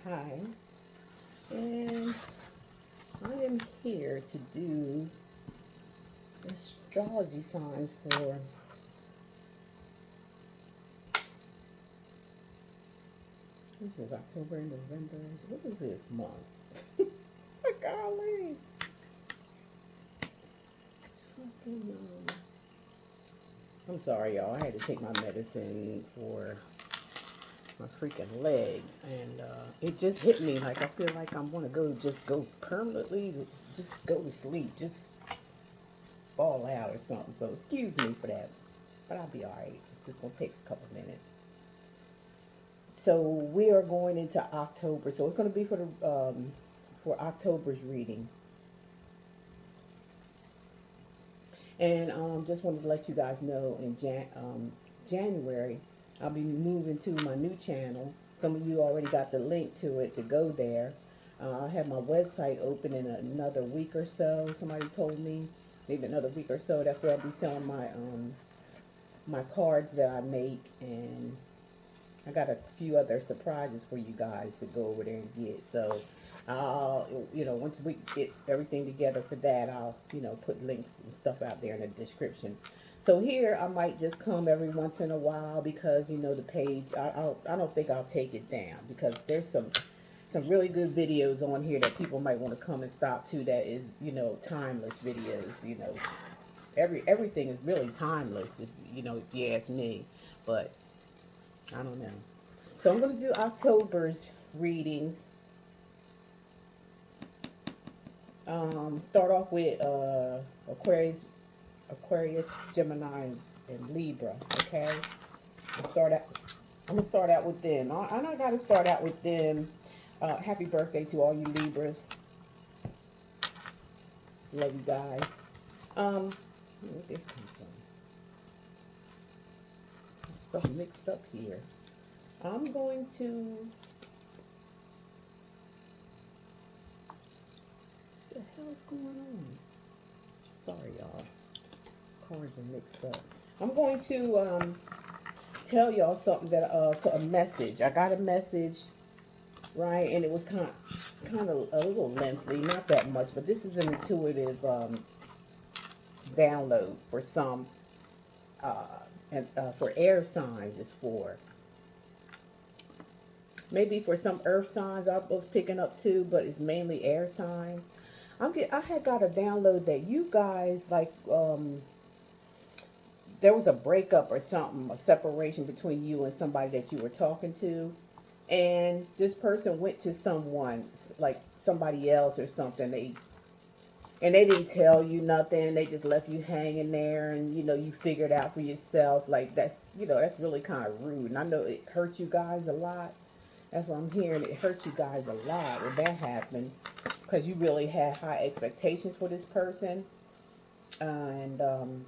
Hi, and I am here to do astrology sign for this is October and November. What is this month? Golly, it's fucking. I'm sorry, y'all. I had to take my medicine for my freaking leg, and it just hit me. Like I feel like I'm gonna just go permanently, just go to sleep, just fall out or something. So excuse me for that, but I'll be all right. It's just gonna take a couple minutes. So we are going into October. So it's gonna be for October's reading, and just wanted to let you guys know in January I'll be moving to my new channel. Some of you already got the link to it to go there. I'll have my website open in another week or so. Somebody told me maybe another week or so. That's where I'll be selling my cards that I make, and I got a few other surprises for you guys to go over there and get. So I'll, once we get everything together for that, I'll, put links and stuff out there in the description. So here I might just come every once in a while because, the page, I don't think I'll take it down because there's some really good videos on here that people might want to come and stop to that is, timeless videos, everything is really timeless if you ask me. But I don't know. So I'm going to do October's readings. Start off with Aquarius, Gemini, and Libra. Okay. I'll start out. I'm gonna start out with them. I got to start out with them. Happy birthday to all you Libras. Love you guys. Where this come from? Stuff mixed up here. I'm going to. What the hell is going on? Sorry, y'all. Cards are mixed up. I'm going to tell y'all something so a message. I got a message, right, and it was kind of a little lengthy, not that much, but this is an intuitive download for some, uh, and for air signs. It's for maybe for some earth signs I was picking up too, but it's mainly air signs. I had got a download that you guys like there was a breakup or something, a separation between you and somebody that you were talking to, and this person went to someone like somebody else or something. They didn't tell you nothing. They just left you hanging there, and you figured out for yourself. Like that's really kind of rude, and I know it hurt you guys a lot. That's what I'm hearing. It hurt you guys a lot when that happened because you really had high expectations for this person, and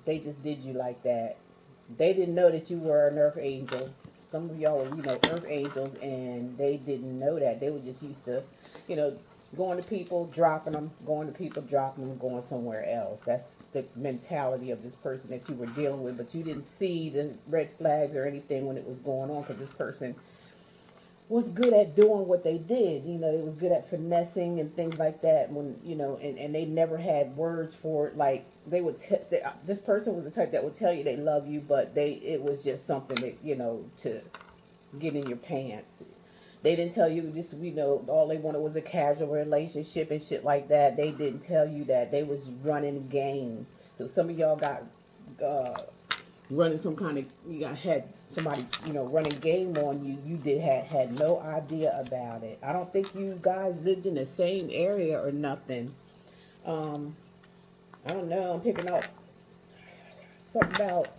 they just did you like that. They didn't know that you were an earth angel. Some of y'all were, earth angels, and they didn't know that. They were just used to, you know, going to people, dropping them, going to people, dropping them, going somewhere else. That's the mentality of this person that you were dealing with, but you didn't see the red flags or anything when it was going on because this person was good at doing what they did. They was good at finessing and things like that. When and they never had words for it. Like they would, this person was the type that would tell you they love you, but it was just something that to get in your pants. They didn't tell you this. All they wanted was a casual relationship and shit like that. They didn't tell you that they was running game. So some of y'all got uh, running some kind of you got had somebody running game on you. You did had no idea about it. I don't think you guys lived in the same area or nothing. um I don't know, I'm picking up something about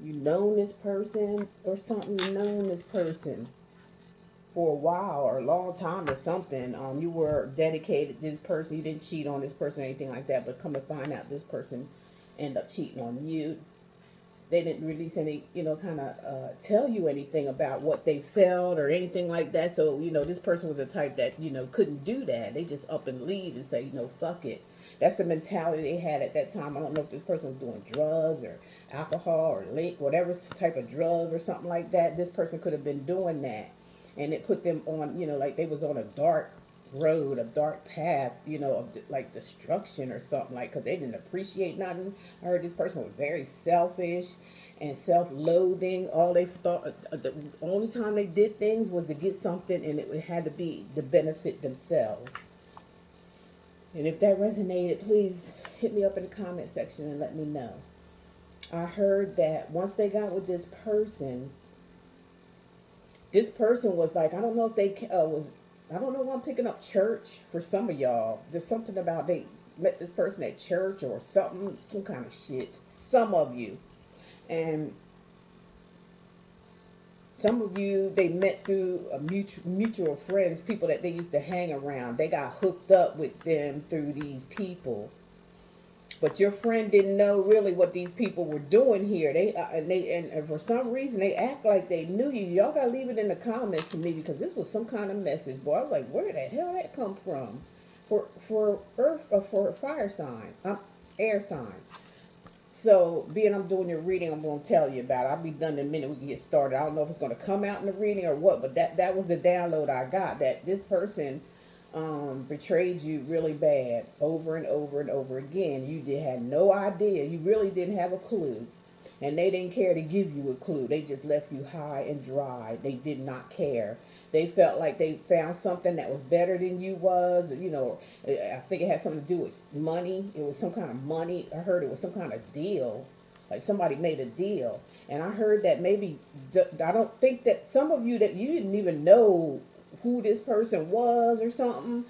you known this person or something. You known this person for a while or a long time or something. You were dedicated to this person. You didn't cheat on this person or anything like that, but come to find out this person ended up cheating on you. They didn't release any, kind of tell you anything about what they felt or anything like that. So, this person was the type that, couldn't do that. They just up and leave and say, fuck it. That's the mentality they had at that time. I don't know if this person was doing drugs or alcohol or whatever type of drug or something like that. This person could have been doing that, and it put them on, like they was on a dark road, a dark path, of like destruction or something, like, because they didn't appreciate nothing. I heard this person was very selfish and self-loathing. All they thought, the only time they did things was to get something, and it had to be to benefit themselves. And if that resonated, please hit me up in the comment section and let me know. I heard that once they got with this person was like, I don't know if they I don't know why I'm picking up church for some of y'all. There's something about they met this person at church or something, some kind of shit. Some of you. And some of you, they met through a mutual friends, people that they used to hang around. They got hooked up with them through these people. But your friend didn't know really what these people were doing here. And for some reason they act like they knew you. Y'all gotta leave it in the comments to me, because this was some kind of message, boy. I was like, where the hell that come from? For earth, for fire sign, air sign. So, being I'm doing your reading, I'm going to tell you about it. I'll be done in a minute. We can get started. I don't know if it's going to come out in the reading or what, but that was the download I got, that this person betrayed you really bad over and over and over again. You had no idea. You really didn't have a clue. And they didn't care to give you a clue. They just left you high and dry. They did not care. They felt like they found something that was better than you was. I think it had something to do with money. It was some kind of money. I heard it was some kind of deal. Like somebody made a deal. And I heard that maybe, I don't think that some of you, that you didn't even know who this person was or something.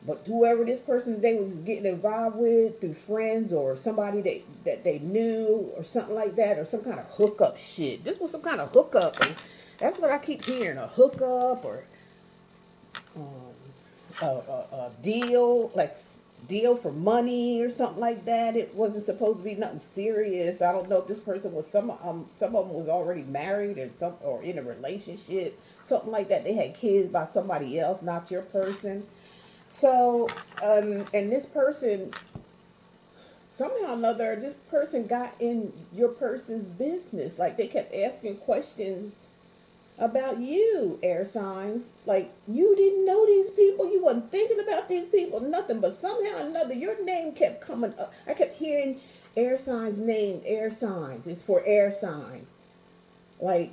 But whoever this person they was getting involved with through friends or somebody that they knew or something like that, or some kind of hookup shit. This was some kind of hookup. And that's what I keep hearing, a hookup or a deal, like deal for money or something like that. It wasn't supposed to be nothing serious. I don't know if this person was some of them was already married and some or in a relationship, something like that. They had kids by somebody else, not your person. So, and this person, somehow or another, this person got in your person's business. Like, they kept asking questions about you, air signs. Like, you didn't know these people. You wasn't thinking about these people, nothing. But somehow or another, your name kept coming up. I kept hearing air signs name, air signs. It's for air signs. Like,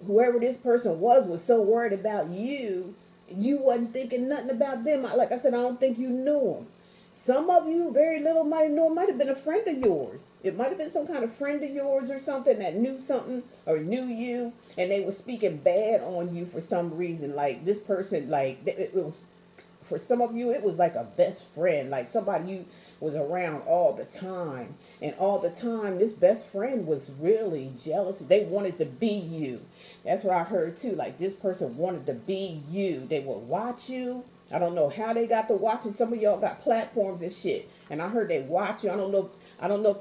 whoever this person was so worried about you, you wasn't thinking nothing about them. Like I said, I don't think you knew them. Some of you, very little, might know. It might have been a friend of yours. It might have been some kind of friend of yours or something that knew something or knew you, and they were speaking bad on you for some reason. Like, this person, like, it was, for some of you, it was like a best friend, like somebody you was around all the time. And all the time, this best friend was really jealous. They wanted to be you. That's what I heard too. Like, this person wanted to be you. They would watch you. I don't know how they got to watching. Some of y'all got platforms and shit. And I heard they watch you. I don't know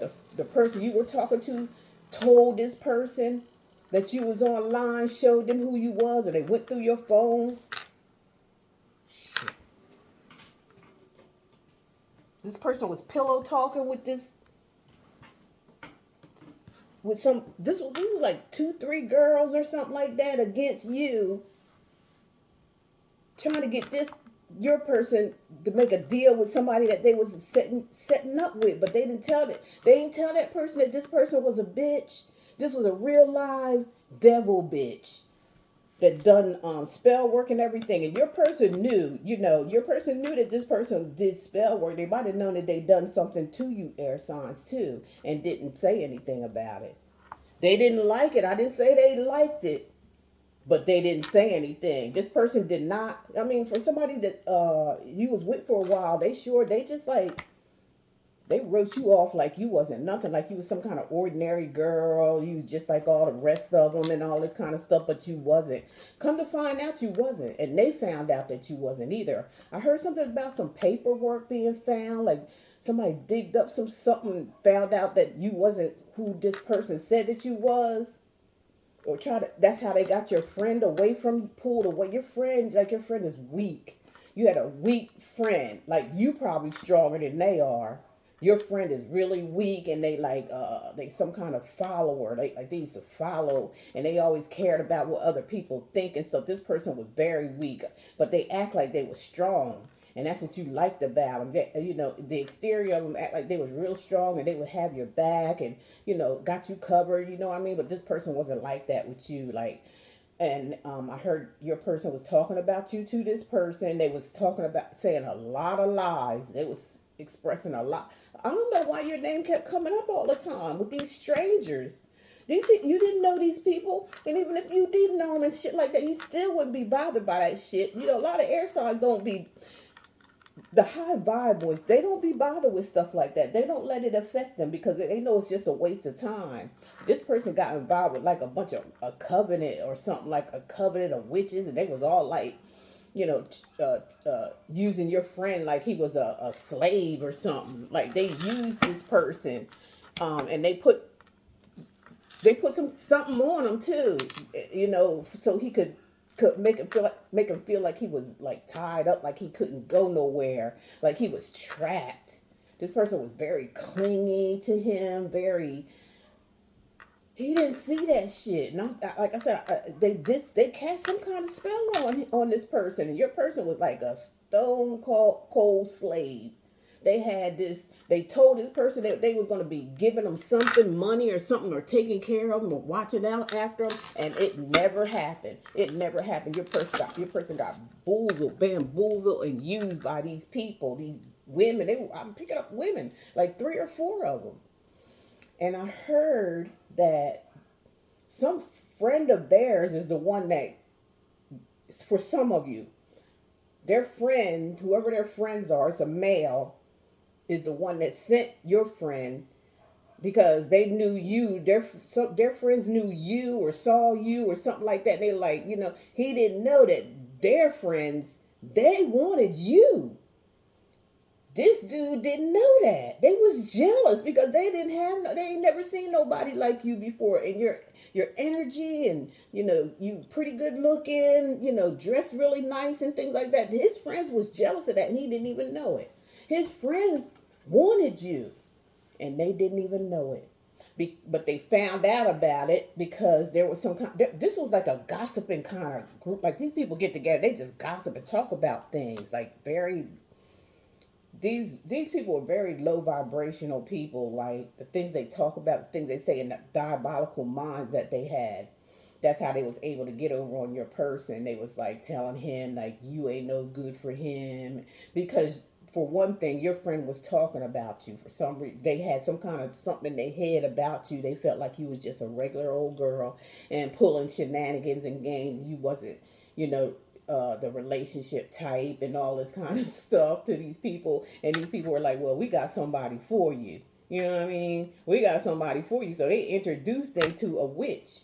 if the person you were talking to told this person that you was online, showed them who you was, or they went through your phone. This person was pillow talking with this was like 2-3 girls or something like that against you, trying to get your person to make a deal with somebody that they was setting up with. But they didn't tell that person that this person was a bitch. This was a real live devil bitch that done spell work and everything. And your person knew, your person knew that this person did spell work. They might have known that they done something to you, air signs, too, and didn't say anything about it. They didn't like it. I didn't say they liked it, but they didn't say anything. This person did not. I mean, for somebody that you was with for a while, they just like, they wrote you off like you wasn't nothing, like you was some kind of ordinary girl. You was just like all the rest of them and all this kind of stuff, but you wasn't. Come to find out, you wasn't. And they found out that you wasn't either. I heard something about some paperwork being found, like somebody digged up something, found out that you wasn't who this person said that you was. That's how they got your friend away from you, pulled away. Your friend is weak. you had a weak friend, like you probably stronger than they are. Your friend is really weak, and they like they some kind of follower. They used to follow, and they always cared about what other people think. And so this person was very weak, but they act like they were strong, and that's what you liked about them. You know, the exterior of them act like they was real strong, and they would have your back, and got you covered. You know what I mean? But this person wasn't like that with you, like. And I heard your person was talking about you to this person. They was talking about saying a lot of lies. They was expressing a lot. I don't know why your name kept coming up all the time with these strangers. These people, you didn't know these people, and even if you did know them and shit like that, you still wouldn't be bothered by that shit. You know, a lot of air signs don't be the high vibe ones. They don't be bothered with stuff like that. They don't let it affect them because they know it's just a waste of time. This person got involved with like a bunch of a covenant or something, like a covenant of witches, and they was all like, using your friend like he was a slave or something. Like they used this person, and they put something on him too, so he could make him feel like he was like tied up, like he couldn't go nowhere, like he was trapped. This person was very clingy to him, very. He didn't see that shit. No, like I said, they cast some kind of spell on this person, and your person was like a stone cold slave. They had this. They told this person that they was going to be giving them something, money or something, or taking care of them, or watching out after them, and it never happened. It never happened. Your person got bamboozled, and used by these people, these women. I'm picking up women, like three or four of them. And I heard that some friend of theirs is the one that, for some of you, their friend, whoever their friends are, it's a male, is the one that sent your friend because they knew you. Their friends knew you or saw you or something like that. They like, he didn't know that their friends, they wanted you. This dude didn't know that. They was jealous because they ain't never seen nobody like you before. And your energy, and you pretty good looking, dressed really nice and things like that. His friends was jealous of that, and he didn't even know it. His friends wanted you, and they didn't even know it. But they found out about it because there was some kind. This was like a gossiping kind of group. Like these people get together, they just gossip and talk about things. Like very. These people are very low vibrational people. Like the things they talk about, the things they say, and the diabolical minds that they had. That's how they was able to get over on your person. They was like telling him like you ain't no good for him because, for one thing, your friend was talking about you for some reason. They had some kind of something in their head about you. They felt like you was just a regular old girl and pulling shenanigans and games. You wasn't, you know, the relationship type and all this kind of stuff to these people. And these people were like, well, we got somebody for you. You know what I mean? We got somebody for you. So they introduced them to a witch,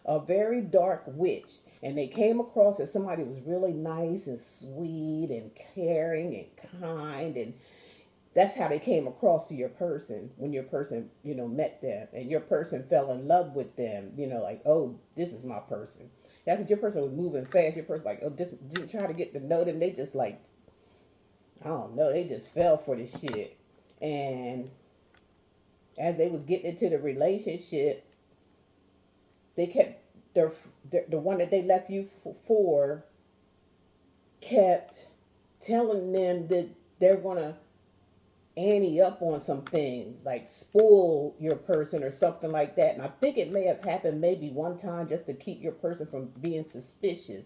a very dark witch. And they came across as somebody who was really nice and sweet and caring and kind. And that's how they came across to your person when your person, met them. And your person fell in love with them, like, oh, this is my person. That's what your person was moving fast. Your person, like, oh, just didn't try to get to know them. They just, like, I don't know, they just fell for this shit. And as they was getting into the relationship, they kept the one that they left you for kept telling them that they're gonna ante up on some things, like spoil your person or something like that. And I think it may have happened maybe one time just to keep your person from being suspicious.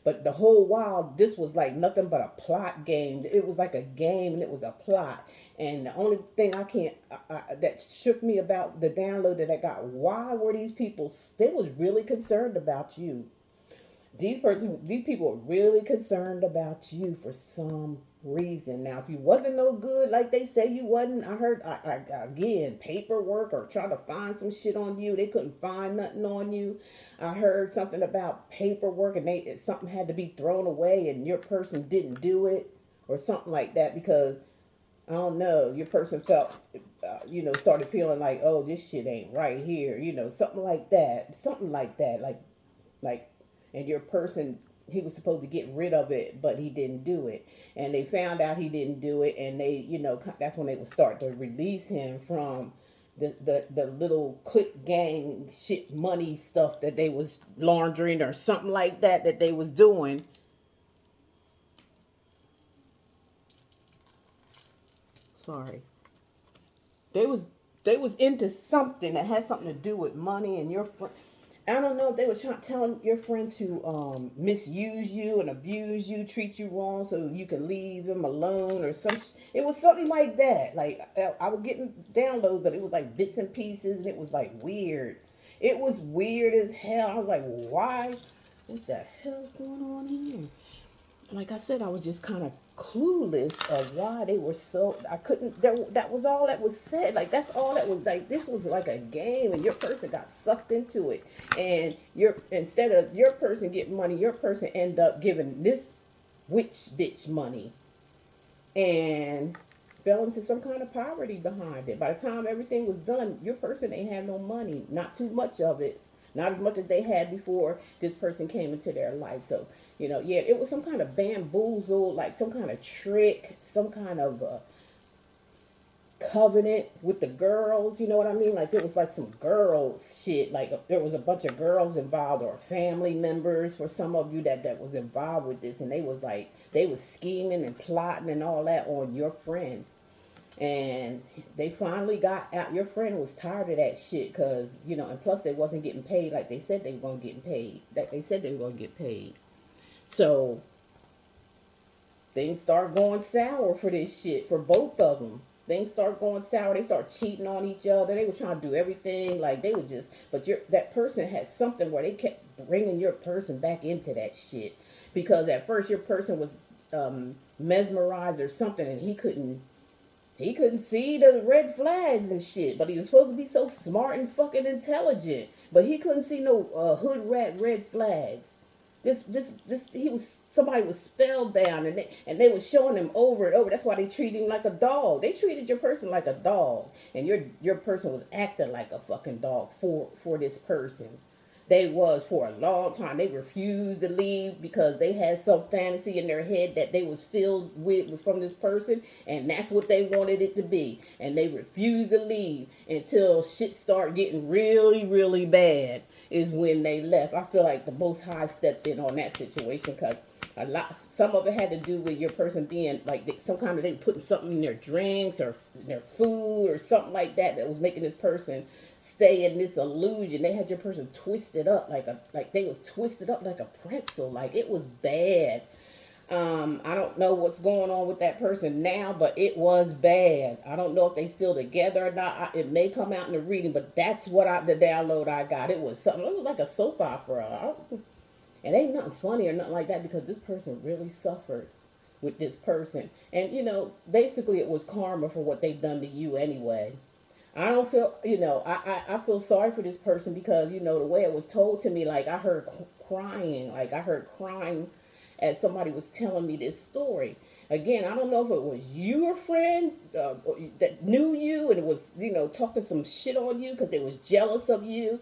But the whole while, this was like nothing but a plot game. It was like a game, and it was a plot. And the only thing that shook me about the download that I got, why were these people? They was really concerned about you. These people are really concerned about you for some reason. Now, if you wasn't no good, like they say you wasn't, I heard again paperwork or trying to find some shit on you. They couldn't find nothing on you. I heard something about paperwork, and something had to be thrown away, and your person didn't do it or something like that because I don't know. Your person felt, started feeling like, oh, this shit ain't right here. Something like that. Something like that. Like, and your person he was supposed to get rid of it, but he didn't do it. And they found out he didn't do it, and they, that's when they would start to release him from the little click gang shit money stuff that they was laundering or something like that they was doing. Sorry. They was they was into something that had something to do with money, and your friend. I don't know if they were telling your friend to misuse you and abuse you, treat you wrong, so you can leave him alone or some. It was something like that. Like I was getting downloads, but it was like bits and pieces, and it was like weird. It was weird as hell. I was like, why? What the hell's going on here? Like I said, I was just kind of clueless of why they were so. I couldn't. That was all that was said. Like that's all that was. Like this was like a game, and your person got sucked into it. And your instead of your person getting money, your person end up giving this witch bitch money, and fell into some kind of poverty behind it. By the time everything was done, your person ain't have no money, not too much of it, not as much as they had before this person came into their life. So, yeah, it was some kind of bamboozle, like some kind of trick, some kind of covenant with the girls. You know what I mean? Like it was like some girls shit. Like there was a bunch of girls involved or family members for some of you that was involved with this, and they was like they was scheming and plotting and all that on your friend. And they finally got out. Your friend was tired of that shit because and plus they wasn't getting paid like they said they were gonna get paid. That they said they were gonna get paid. So things start going sour for this shit for both of them. Things start going sour. They start cheating on each other. They were trying to do everything like they were just. But that person had something where they kept bringing your person back into that shit because at first your person was mesmerized or something, and he couldn't see the red flags and shit, but he was supposed to be so smart and fucking intelligent. But he couldn't see no hood rat red flags. This he was somebody was spellbound, and they was showing him over and over. That's why they treated him like a dog. They treated your person like a dog, and your person was acting like a fucking dog for this person. They was for a long time. They refused to leave because they had some fantasy in their head that they was filled with from this person, and that's what they wanted it to be. And they refused to leave until shit started getting really, really bad. Is when they left. I feel like the Most High stepped in on that situation because some of it had to do with your person being like some kind of they putting something in their drinks or their food or something like that was making this person stay in this illusion. They had your person twisted up like they was twisted up like a pretzel. Like it was bad. I don't know what's going on with that person now, but it was bad. I don't know if they still together or not. It may come out in the reading, but that's what the download I got. It was something. It was like a soap opera. It ain't nothing funny or nothing like that because this person really suffered with this person, and basically it was karma for what they done to you anyway. I don't feel, I feel sorry for this person because, the way it was told to me, like I heard crying, as somebody was telling me this story. Again, I don't know if it was your friend that knew you and it was, talking some shit on you because they was jealous of you.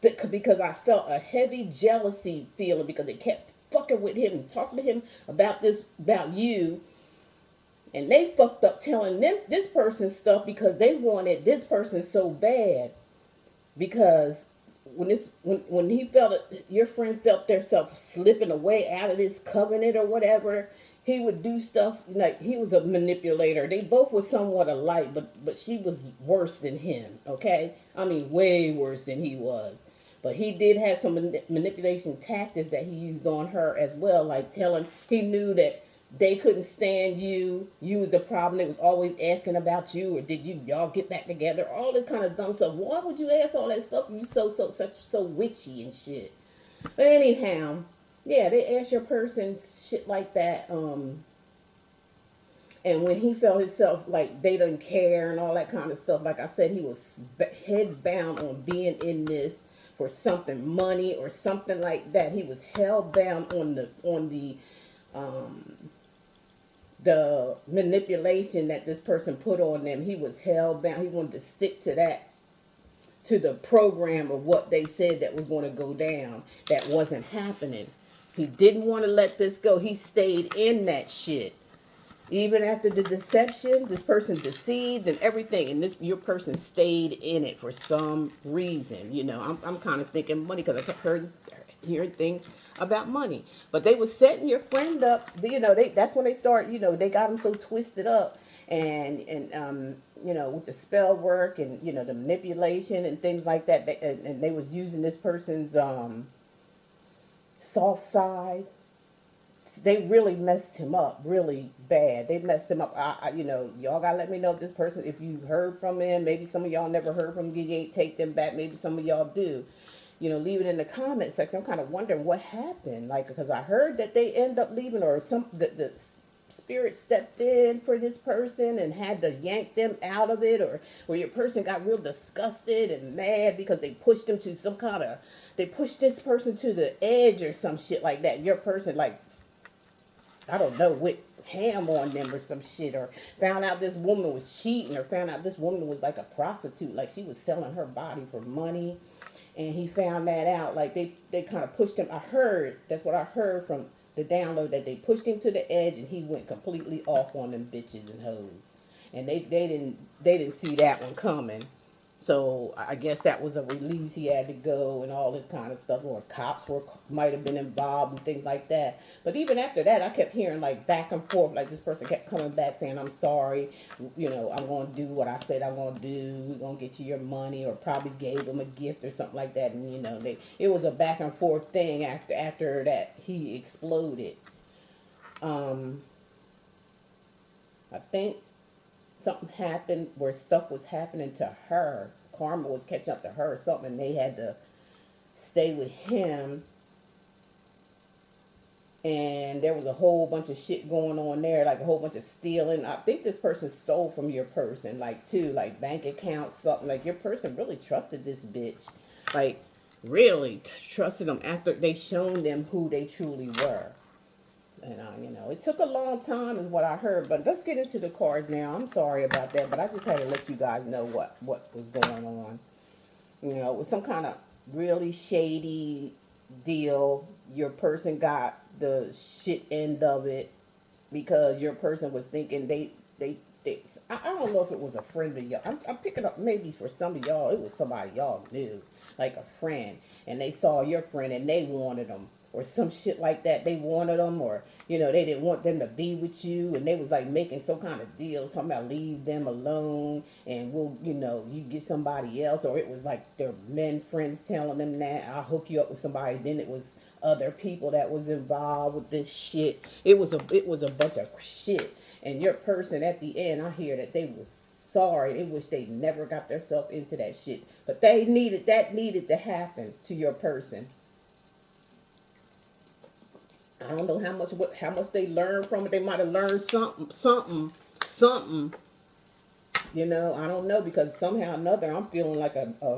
Because I felt a heavy jealousy feeling because they kept fucking with him and talking to him about you, and they fucked up telling them this person's stuff because they wanted this person so bad. Because when he felt it, your friend felt themselves slipping away out of this covenant or whatever, he would do stuff like he was a manipulator. They both were somewhat alike, but she was worse than him. Okay, I mean way worse than he was. But he did have some manipulation tactics that he used on her as well, like telling he knew that they couldn't stand you. You was the problem. They was always asking about you, or did y'all get back together? All this kind of dumb stuff. Why would you ask all that stuff? You so witchy and shit. But anyhow, yeah, they ask your person shit like that. And when he felt himself like they didn't care and all that kind of stuff, like I said, he was head bound on being in this for something, money or something like that. He was hell bound on um, the manipulation that this person put on them. He was hell bound. He wanted to stick to that, to the program of what they said that was going to go down. That wasn't happening. He didn't want to let this go. He stayed in that shit. Even after the deception, this person deceived and everything, and this your person stayed in it for some reason. You know, I'm kind of thinking money because I kept hearing things about money. But they was setting your friend up. You know, that's when they start. You know, they got him so twisted up, and you know, with the spell work and you know the manipulation and things like that. And they was using this person's soft side. They really messed him up really bad. They messed him up. You know, y'all gotta let me know if this person, if you heard from him. Maybe some of y'all never heard from him. You ain't take them back. Maybe some of y'all do. You know, leave it in the comment section. I'm kind of wondering what happened. Like, because I heard that they end up leaving, or the spirit stepped in for this person and had to yank them out of it, or your person got real disgusted and mad because they pushed them to some kind of, they pushed this person to the edge or some shit like that. Your person like, I don't know, with ham on them or some shit, or found out this woman was cheating, or found out this woman was like a prostitute, like she was selling her body for money, and he found that out. Like they kind of pushed him. I heard, that's what I heard from the download, that they pushed him to the edge and he went completely off on them bitches and hoes, and they didn't see that one coming. So I guess that was a release. He had to go and all this kind of stuff, or cops might have been involved and things like that. But even after that, I kept hearing like back and forth. Like this person kept coming back saying, "I'm sorry, you know, I'm going to do what I said I'm going to do. We're going to get you your money," or probably gave them a gift or something like that. And you know, it was a back and forth thing after that he exploded. Um, I think something happened where stuff was happening to her. Karma was catching up to her or something, and they had to stay with him. And there was a whole bunch of shit going on there, like a whole bunch of stealing. I think this person stole from your person, like too, like bank accounts, something. Like your person really trusted this bitch, like really trusted them after they shown them who they truly were. And you know, it took a long time, is what I heard. But let's get into the cards now. I'm sorry about that, but I just had to let you guys know what was going on. You know, it was some kind of really shady deal. Your person got the shit end of it because your person was thinking they I don't know if it was a friend of y'all. I'm picking up maybe for some of y'all it was somebody y'all knew, like a friend, and they saw your friend and they wanted them, or some shit like that. They wanted them, or you know, they didn't want them to be with you, and they was like making some kind of deal, talking about leave them alone, and we'll, you know, you get somebody else. Or it was like their men friends telling them that I'll hook you up with somebody. Then it was other people that was involved with this shit. It was a bunch of shit. And your person at the end, I hear that they was sorry. They wish they never got themselves into that shit. But that needed to happen to your person. I don't know how much they learned from it. They might have learned something. You know, I don't know, because somehow or another I'm feeling like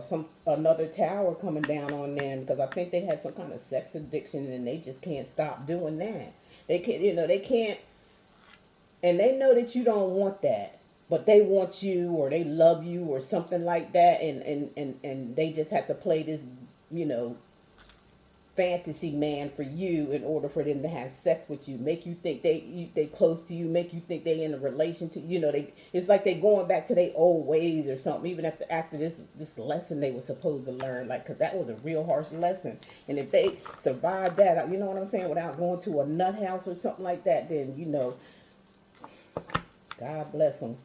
some another tower coming down on them, because I think they had some kind of sex addiction and they just can't stop doing that. They can't, you know, they can't, and they know that you don't want that, but they want you, or they love you or something like that, and they just have to play this, you know, fantasy man for you in order for them to have sex with you, make you think they close to you, make you think they in a relation to, you know, they, it's like they going back to their old ways or something, even after this lesson they were supposed to learn, like, because that was a real harsh lesson. And if they survive that, you know what I'm saying, without going to a nut house or something like that, then you know, God bless them.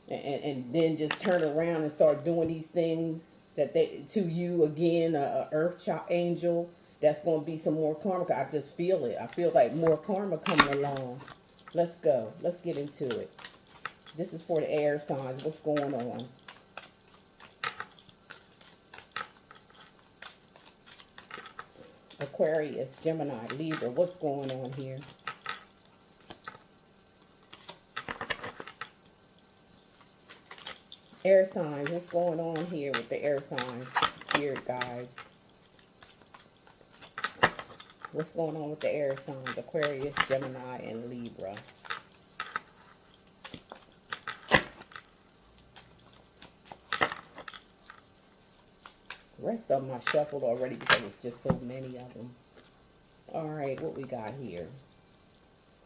And then just turn around and start doing these things that they to you again, a earth child angel. That's going to be some more karma. I just feel it. I feel like more karma coming along. Let's go. Let's get into it. This is for the air signs. What's going on? Aquarius, Gemini, Libra. What's going on here? Air signs. What's going on here with the air signs? Spirit guides. What's going on with the air signs? Aquarius, Gemini, and Libra. The rest of them I shuffled already because it's just so many of them. All right, what we got here?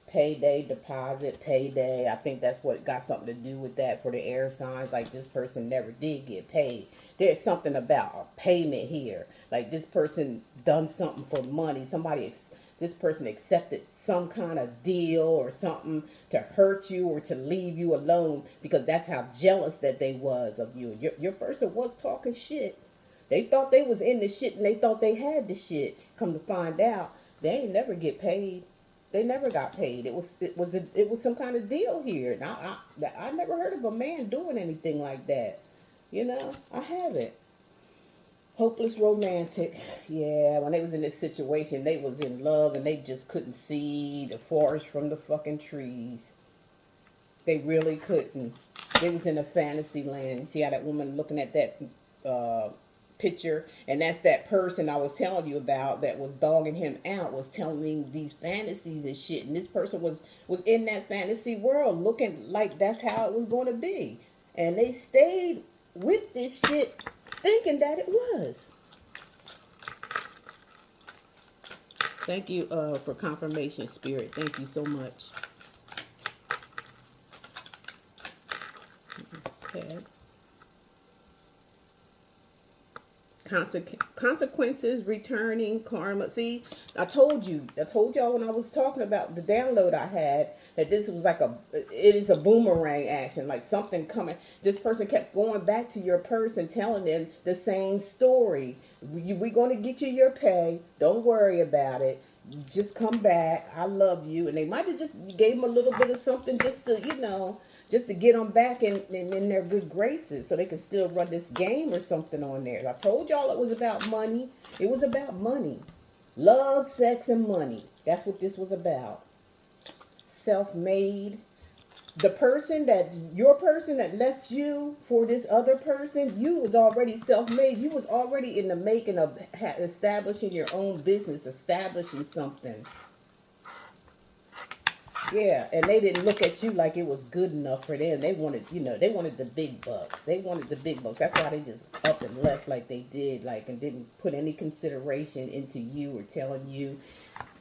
Payday, deposit, payday. I think that's what got something to do with that for the air signs. Like this person never did get paid. There's something about a payment here. Like this person done something for money. This person accepted some kind of deal or something to hurt you or to leave you alone because that's how jealous that they was of you. Your person was talking shit. They thought they was in the shit and they thought they had the shit. Come to find out, they ain't never get paid. They never got paid. It was some kind of deal here. Now I never heard of a man doing anything like that. I haven't. Hopeless romantic. Yeah, when they was in this situation, they was in love and they just couldn't see the forest from the fucking trees. They really couldn't. They was in a fantasy land. You see how that woman looking at that picture, and that's that person I was telling you about that was dogging him out, was telling him these fantasies and shit, and this person was in that fantasy world looking like that's how it was going to be, and they stayed with this shit thinking that it was. Thank you for confirmation, Spirit. Thank you so much. Okay. Consequences, returning, karma. See, I told y'all when I was talking about the download I had that this was like it is a boomerang action, like something coming. This person kept going back to your person, telling them the same story. We're going to get you your pay. Don't worry about it. Just come back. I love you. And they might have just gave them a little bit of something just to, just to get them back in their good graces so they could still run this game or something on there. I told y'all it was about money. It was about money. Love, sex, and money. That's what this was about. Self-made. Your person that left you for this other person, you was already self-made. You was already in the making of establishing your own business, establishing something. Yeah, and they didn't look at you like it was good enough for them. They wanted the big bucks. They wanted the big bucks. That's why they just up and left like they did, and didn't put any consideration into you or telling you.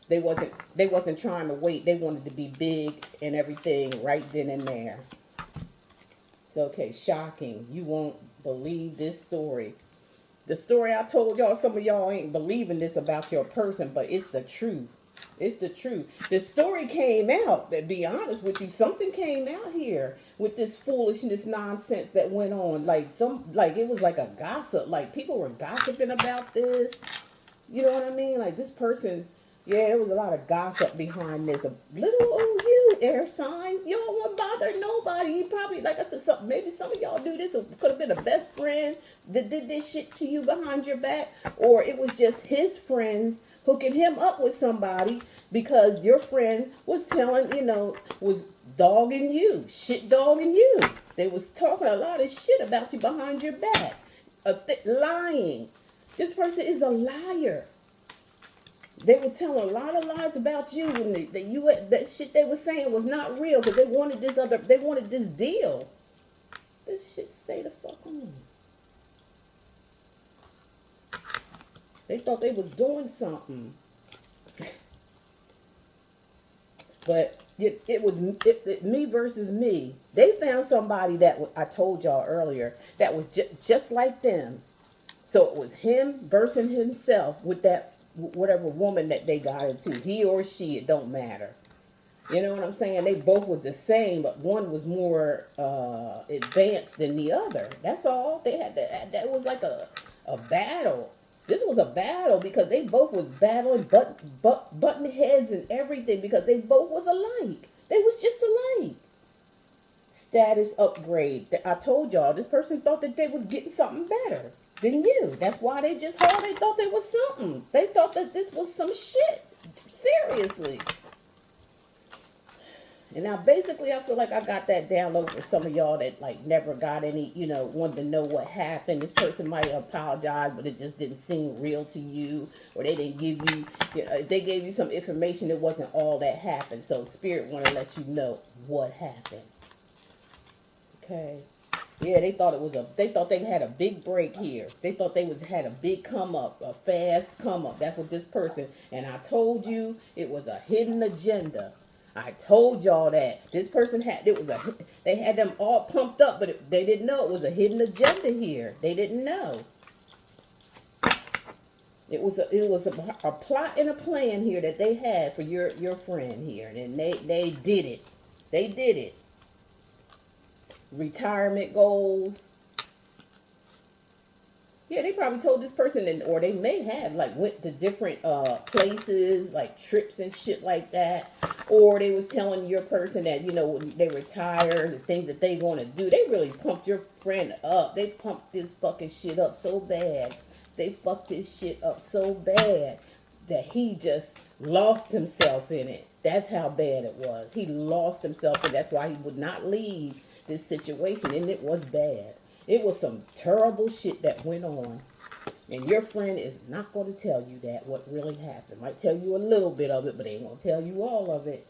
They wasn't trying to wait. They wanted to be big and everything right then and there. So, okay, shocking. You won't believe this story. The story I told y'all, some of y'all ain't believing this about your person, but it's the truth. It's the truth. The story came out, to be honest with you. Something came out here with this foolishness nonsense that went on. Like it was like a gossip. Like people were gossiping about this. You know what I mean? Like this person, yeah, there was a lot of gossip behind this. A little old you, air signs. You don't want to bother nobody. You probably, like I said, maybe some of y'all do this. It could have been a best friend that did this shit to you behind your back. Or it was just his friends hooking him up with somebody because your friend was was dogging you, shit dogging you. They was talking a lot of shit about you behind your back. Lying. This person is a liar. They were telling a lot of lies about you, and that shit they were saying was not real because they wanted this deal. This shit stay the fuck on. They thought they was doing something, but it was me versus me. They found somebody that I told y'all earlier that was just like them. So it was him versus himself with that whatever woman that they got into, he or she, it don't matter. You know what I'm saying? They both was the same, but one was more advanced than the other. That's all. They had that was like a battle. This was a battle because they both was battling, button heads and everything because they both was alike. They was just alike. Status upgrade. I told y'all, this person thought that they was getting something better than you. That's why they just they thought they was something. They thought that this was some shit. Seriously. And now basically I feel like I got that download for some of y'all that never got any, wanted to know what happened. This person might apologize, but it just didn't seem real to you, or they didn't give you, they gave you some information that wasn't all that happened. So Spirit want to let you know what happened. Okay. Yeah, they thought they had a big break here. They thought they had a big come up, a fast come up. That's what this person, and I told you it was a hidden agenda. I told y'all that. This person they had them all pumped up, but they didn't know it was a hidden agenda here. They didn't know. It was a plot and a plan here that they had for your friend here, and they did it. They did it. Retirement goals. Yeah, they probably told this person, and or they may have like went to different places, like trips and shit like that. Or they was telling your person that when they retire, the things that they gonna do. They really pumped your friend up. They pumped this fucking shit up so bad. They fucked this shit up so bad that he just lost himself in it. That's how bad it was. He lost himself, and that's why he would not leave this situation, and it was bad. It was some terrible shit that went on. And your friend is not going to tell you that, what really happened. Might tell you a little bit of it, but they ain't going to tell you all of it.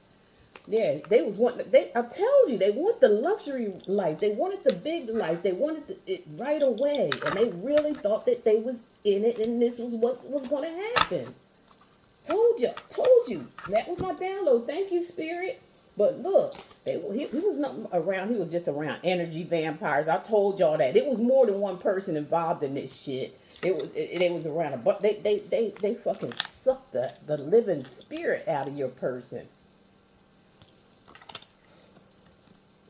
Yeah, I told you, they want the luxury life. They wanted the big life. They wanted it right away. And they really thought that they was in it and this was what was going to happen. Told you. That was my download. Thank you, Spirit. But look, he was not around. He was just around energy vampires. I told y'all that it was more than one person involved in this shit. It was around a but they fucking sucked the living spirit out of your person.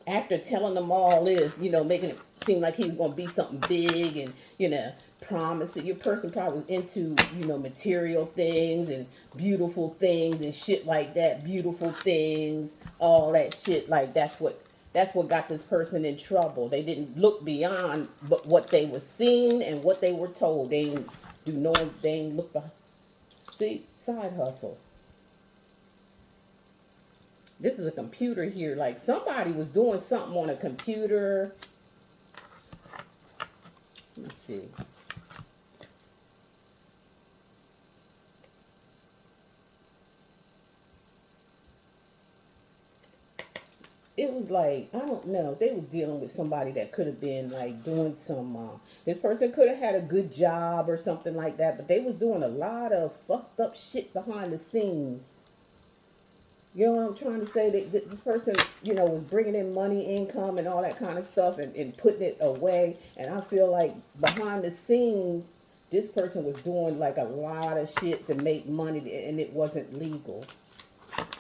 After telling them all this, making it seem like he was gonna be something big and promising. Your person probably was into material things and beautiful things and shit like that. Beautiful things, all that shit. Like that's what got this person in trouble. They didn't look beyond but what they were seeing and what they were told. They ain't do no. They ain't look behind. See, side hustle. This is a computer here. Like somebody was doing something on a computer. Let's see. It was like, I don't know, they were dealing with somebody that could have been like doing some this person could have had a good job or something like that, but they was doing a lot of fucked up shit behind the scenes. You know what I'm trying to say? This person, was bringing in money, income, and all that kind of stuff, and putting it away. And I feel like behind the scenes, this person was doing like a lot of shit to make money, and it wasn't legal.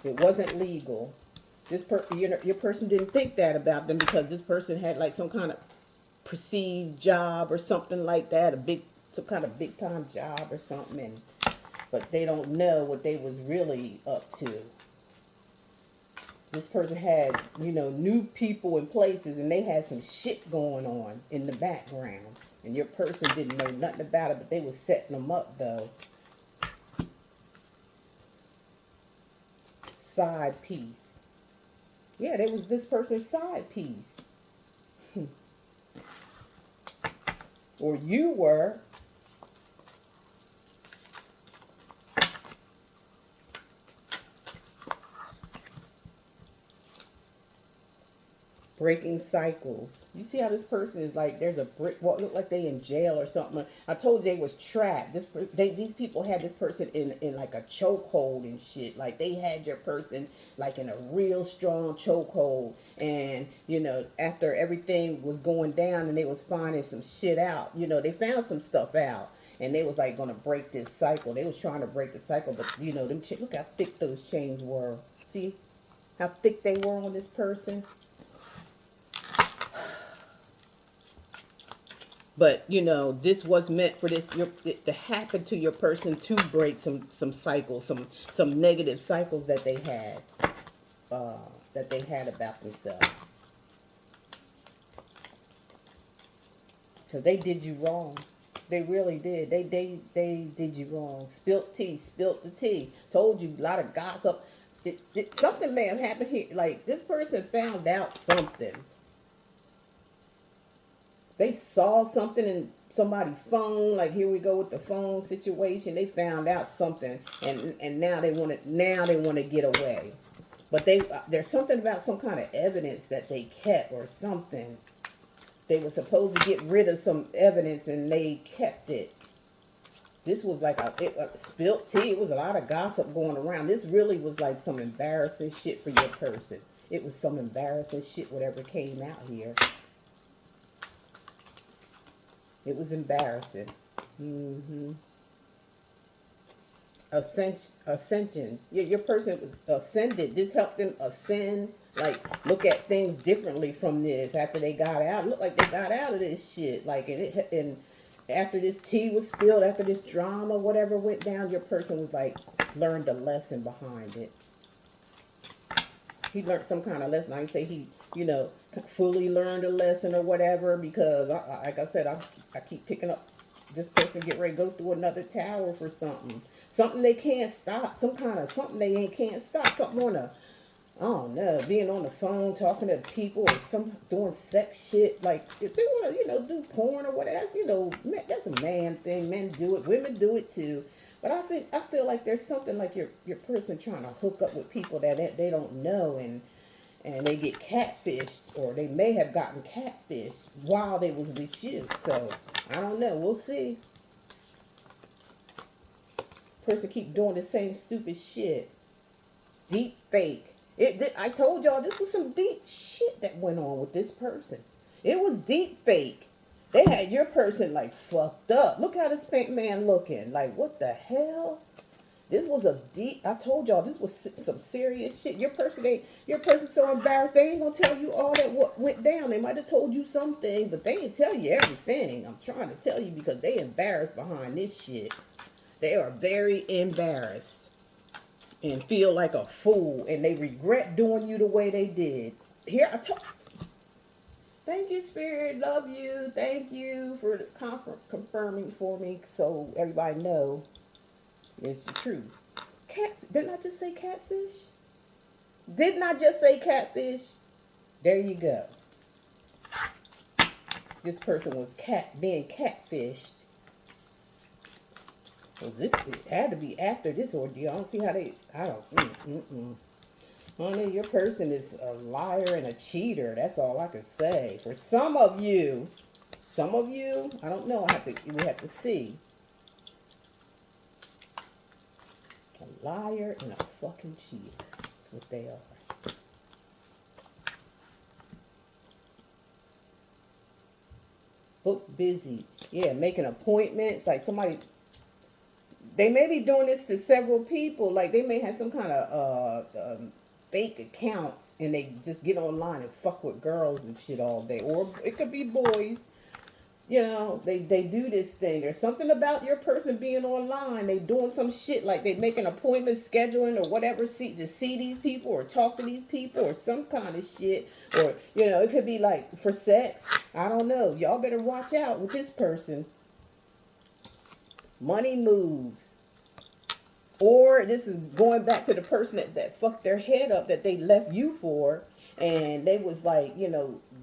It wasn't legal. Your person didn't think that about them because this person had like some kind of perceived job or something like that, some kind of big time job or something, but they don't know what they was really up to. This person had, new people and places, and they had some shit going on in the background. And your person didn't know nothing about it, but they was setting them up, though. Side piece. Yeah, they was this person's side piece. Or you were. Breaking cycles. You see how this person is like, there's a brick, what look like they in jail or something. I told you they was trapped. These people had this person in like a chokehold and shit. Like they had your person like in a real strong chokehold. And, after everything was going down and they was finding some shit out, they found some stuff out. And they was like going to break this cycle. They was trying to break the cycle, but look how thick those chains were. See how thick they were on this person? But this was meant for to happen to your person to break some cycles, some negative cycles that they had about themselves. Because they did you wrong. They really did. They did you wrong. Spilt the tea. Told you a lot of gossip. Something may have happened here. Like this person found out something. They saw something in somebody's phone. Like here we go with the phone situation. They found out something, and now they want to get away. But there's something about some kind of evidence that they kept or something. They were supposed to get rid of some evidence and they kept it. This was like a spilt tea. It was a lot of gossip going around. This really was like some embarrassing shit for your person. It was some embarrassing shit, whatever came out here. It was embarrassing. Ascension. Yeah, your person was ascended. This helped them ascend. Like, look at things differently from this after they got out. Look like they got out of this shit. Like, and after this tea was spilled, after this drama, whatever went down, your person was like, learned a lesson behind it. He learned some kind of lesson. I say he, fully learned a lesson or whatever, because, like I said, I keep picking up this person get ready to go through another tower for something. Something they can't stop. Something they can't stop. Something on a, I don't know, being on the phone, talking to people, or doing sex shit. Like, if they want to, do porn or whatever, that's, that's a man thing. Men do it. Women do it too. But I feel like there's something like your person trying to hook up with people that they don't know, and they get catfished, or they may have gotten catfished while they was with you. So, I don't know. We'll see. Person keep doing the same stupid shit. Deep fake. I told y'all this was some deep shit that went on with this person. It was deep fake. They had your person like fucked up. Look how this pink man looking. Like, what the hell? This was I told y'all this was some serious shit. Your person so embarrassed they ain't gonna tell you all that what went down. They might have told you something, but they ain't tell you everything. I'm trying to tell you because they embarrassed behind this shit. They are very embarrassed and feel like a fool, and they regret doing you the way they did. Here, thank you, Spirit. Love you. Thank you for confirming for me so everybody know it's the truth. Didn't I just say catfish? Didn't I just say catfish? There you go. This person was being catfished. It had to be after this ordeal. I don't see how Honey, your person is a liar and a cheater. That's all I can say. For some of you, I don't know. We have to see. A liar and a fucking cheater. That's what they are. Book busy. Yeah, making appointments. Like somebody, they may be doing this to several people. Like they may have some kind of fake accounts and they just get online and fuck with girls and shit all day. Or it could be boys. They do this thing. There's something about your person being online. They doing some shit like they making appointments, scheduling or whatever, to see these people or talk to these people or some kind of shit. Or, it could be like for sex. I don't know. Y'all better watch out with this person. Money moves. Or this is going back to the person that fucked their head up that they left you for. And they was like,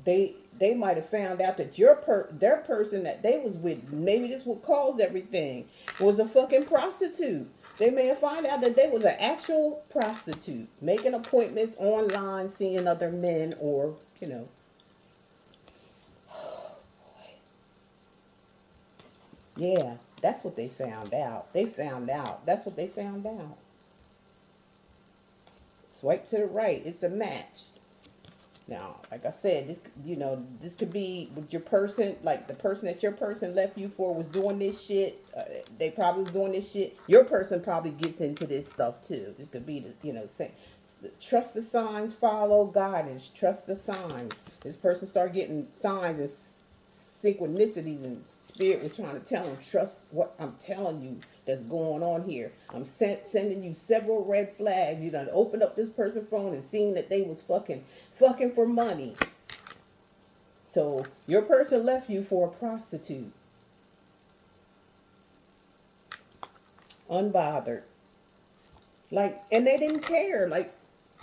they might have found out that their person that they was with, maybe this what caused everything, was a fucking prostitute. They may have found out that they was an actual prostitute, making appointments online, seeing other men, or, Yeah, that's what they found out. That's what they found out. Swipe to the right. It's a match. Now, like I said, this could be with your person, like the person that your person left you for was doing this shit. They probably was doing this shit. Your person probably gets into this stuff too. This could be trust the signs, follow guidance, trust the signs. This person start getting signs and synchronicities, and spirit was trying to tell them, trust what I'm telling you that's going on here. I'm sending you several red flags. You done opened up this person's phone and seen that they was fucking for money. So your person left you for a prostitute. Unbothered. Like, and they didn't care. Like,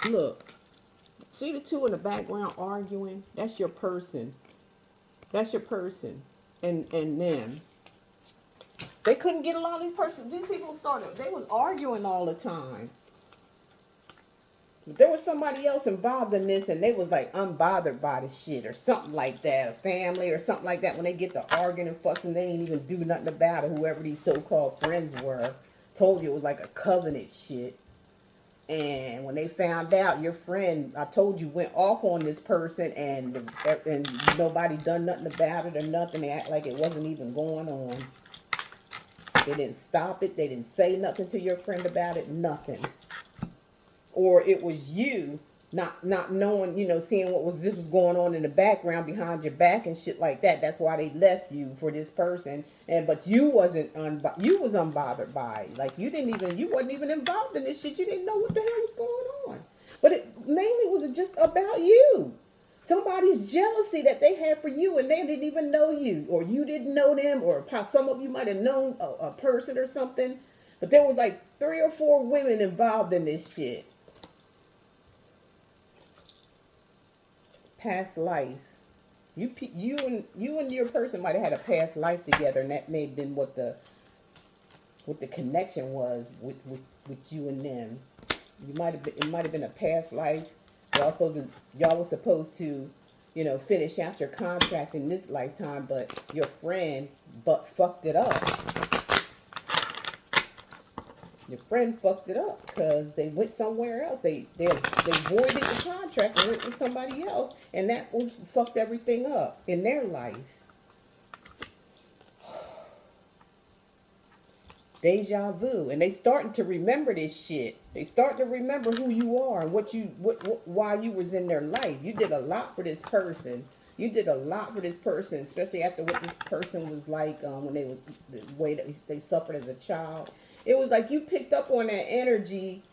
look. See the two in the background arguing? That's your person. That's your person. And them. They couldn't get along. These people they was arguing all the time. There was somebody else involved in this, and they was like unbothered by the shit or something like that, a family or something like that. When they get to arguing and fussing, they ain't even do nothing about it. Whoever these so-called friends were, told you it was like a covenant shit. And when they found out your friend, I told you, went off on this person, and nobody done nothing about it or nothing. They act like it wasn't even going on. They didn't stop it. They didn't say nothing to your friend about it. Nothing. Or it was you not knowing, seeing this was going on in the background behind your back and shit like that. That's why they left you for this person. But you you was unbothered by it. Like you wasn't even involved in this shit. You didn't know what the hell was going on. But it mainly was just about you. Somebody's jealousy that they had for you, and they didn't even know you, or you didn't know them, or some of you might have known a person or something. But there was like 3 or 4 women involved in this shit. Past life. You and your person might have had a past life together, and that may have been what the connection was with you and them. It might have been a past life. Y'all were supposed to, finish out your contract in this lifetime, but your friend fucked it up. Your friend fucked it up because they went somewhere else. They voided the contract and went with somebody else, and that was fucked everything up in their life. Deja vu, and they starting to remember this shit. They start to remember who you are and why you was in their life. You did a lot for this person. You did a lot for this person, especially after what this person was like when the way that they suffered as a child. It was like you picked up on that energy.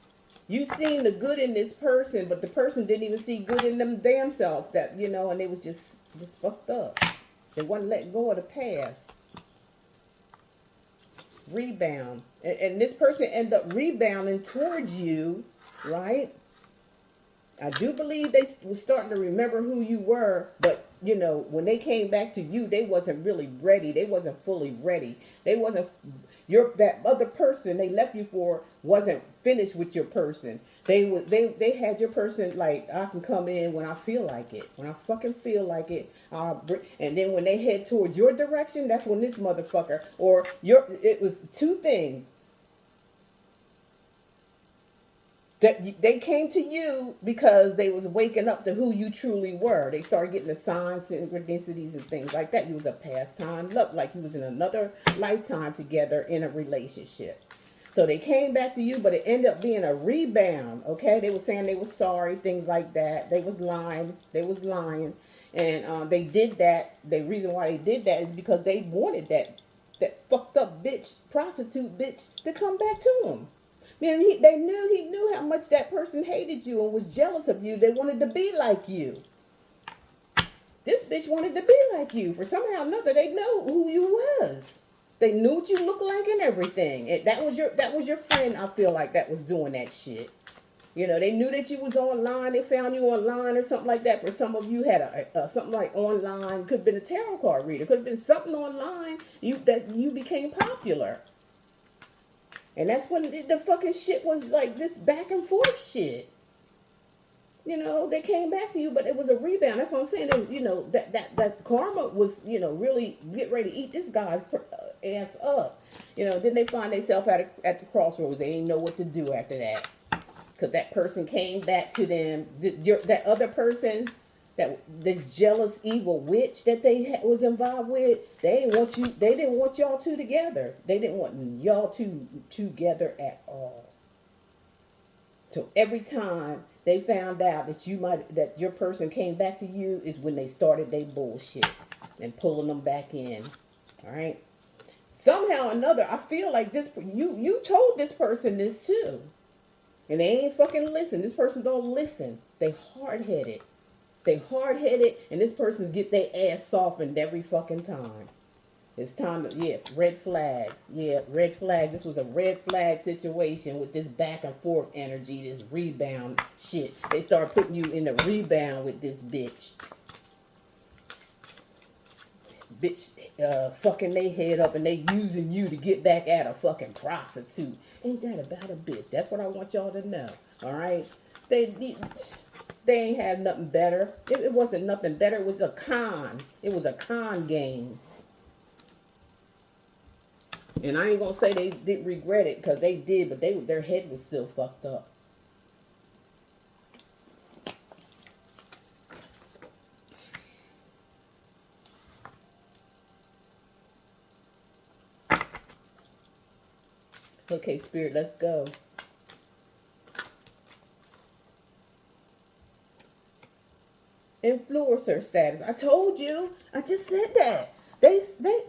You seen the good in this person, but the person didn't even see good in them damn self. And they was just fucked up. They wasn't letting go of the past. Rebound, and this person ended up rebounding towards you, right? I do believe they was starting to remember who you were, but when they came back to you, they wasn't really ready. They wasn't fully ready. They wasn't that other person they left you for wasn't finished with your person. They had your person like, I can come in when I feel like it. When I fucking feel like it. And then when they head towards your direction, that's when this motherfucker it was 2 things. That they came to you because they was waking up to who you truly were. They started getting the signs, synchronicities, and things like that. You was a pastime love, like you was in another lifetime together in a relationship. So they came back to you, but it ended up being a rebound. Okay, they were saying they were sorry, things like that. They was lying. And they did that. The reason why they did that is because they wanted that fucked up bitch, prostitute bitch, to come back to them. He knew how much that person hated you and was jealous of you. They wanted to be like you. This bitch wanted to be like you. For somehow or another, they know who you was. They knew what you looked like and everything. That was your friend. I feel like that was doing that shit. They knew that you was online. They found you online or something like that. For some of you had something like online. Could have been a tarot card reader. Could have been something online. That you became popular. And that's when the fucking shit was like this back and forth shit. They came back to you, but it was a rebound. That's what I'm saying. It was, that karma was, really get ready to eat this guy's ass up. Then they find themselves at the crossroads. They didn't know what to do after that. Because that person came back to them. That other person, this jealous evil witch that they was involved with, they didn't want y'all two together. They didn't want y'all two together at all. So every time they found out that your person came back to you is when they started their bullshit and pulling them back in. All right. Somehow or another, I feel like you told this person this too, and they ain't fucking listen. This person don't listen. They hard-headed. And this person's get their ass softened every fucking time. It's time to, red flags. Yeah, red flags. This was a red flag situation with this back and forth energy, this rebound shit. They start putting you in the rebound with this bitch. Fucking they head up and they using you to get back at a fucking prostitute. Ain't that about a bitch? That's what I want y'all to know. All right? They they ain't have nothing better. It wasn't nothing better. It was a con. It was a con game. And I ain't gonna say they didn't regret it because they did, but their head was still fucked up. Okay, Spirit, let's go. Influencer status. I told you. I just said that.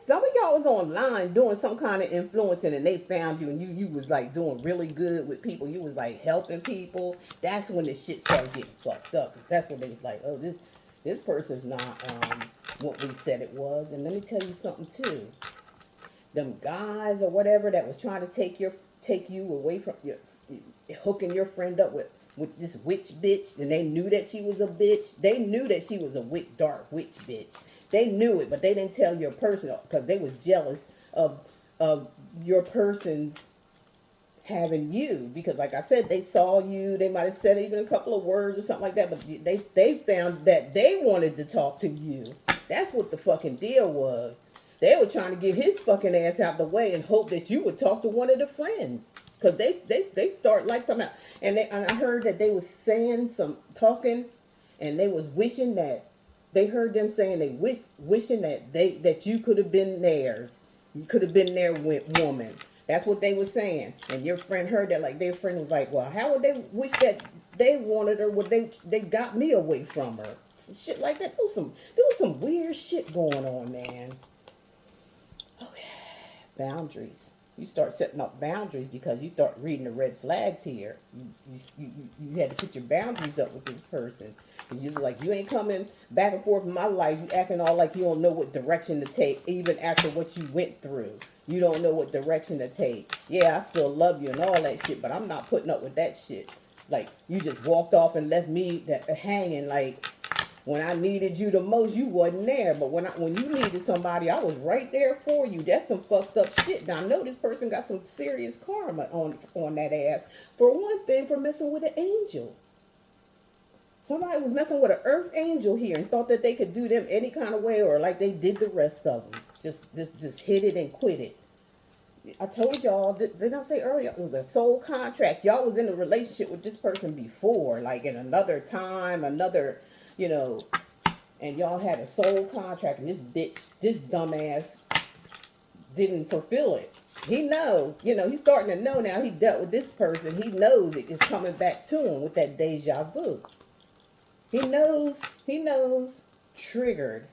Some of y'all was online doing some kind of influencing and they found you and you was like doing really good with people. You was like helping people. That's when the shit started getting fucked up. That's when they was like, oh, this person's not what we said it was. And let me tell you something too. Them guys or whatever that was trying to take you away from your hooking your friend up with this witch bitch, and they knew that she was a bitch. They knew that she was a dark witch bitch. They knew it, but they didn't tell your person because they were jealous of your person's having you. Because like I said, they saw you. They might have said even a couple of words or something like that, but they found that they wanted to talk to you. That's what the fucking deal was. They were trying to get his fucking ass out the way and hope that you would talk to one of the friends. Because they start like talking about, and I heard that they was saying some talking, and they was wishing that, they heard them saying they wishing that you could have been theirs. You could have been their woman. That's what they were saying. And your friend heard that, like their friend was like, well, how would they wish that they wanted her when they got me away from her? Some shit like that. There was some weird shit going on, man. Okay, boundaries. You start setting up boundaries because you start reading the red flags here. You had to put your boundaries up with this person. You're like, you ain't coming back and forth in my life. You acting all like you don't know what direction to take, even after what you went through. You don't know what direction to take. Yeah, I still love you and all that shit, but I'm not putting up with that shit. Like, you just walked off and left me hanging like, when I needed you the most, you wasn't there. But when you needed somebody, I was right there for you. That's some fucked up shit. Now I know this person got some serious karma on that ass. For one thing, for messing with an angel. Somebody was messing with an earth angel here and thought that they could do them any kind of way, or like they did the rest of them. Just hit it and quit it. I told y'all, didn't I say earlier, it was a soul contract. Y'all was in a relationship with this person before, like in another time, you know, and y'all had a soul contract, and this dumbass didn't fulfill it. He he's starting to know now. He dealt with this person. He knows it is coming back to him with that deja vu. He knows, triggered.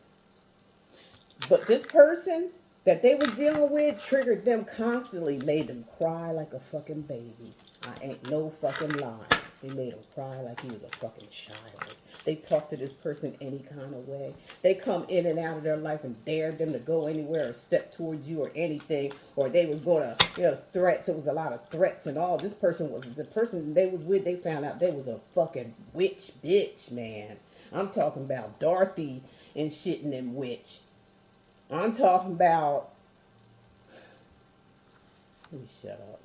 But this person that they were dealing with triggered them constantly, made them cry like a fucking baby. I ain't no fucking lie. They made him cry like he was a fucking child. They talk to this person any kind of way. They come in and out of their life and dared them to go anywhere or step towards you or anything. Or they was going to, threats. It was a lot of threats and all. The person they was with, they found out they was a fucking witch bitch, man. I'm talking about Dorothy and shit and them witch. I'm talking about, let me shut up.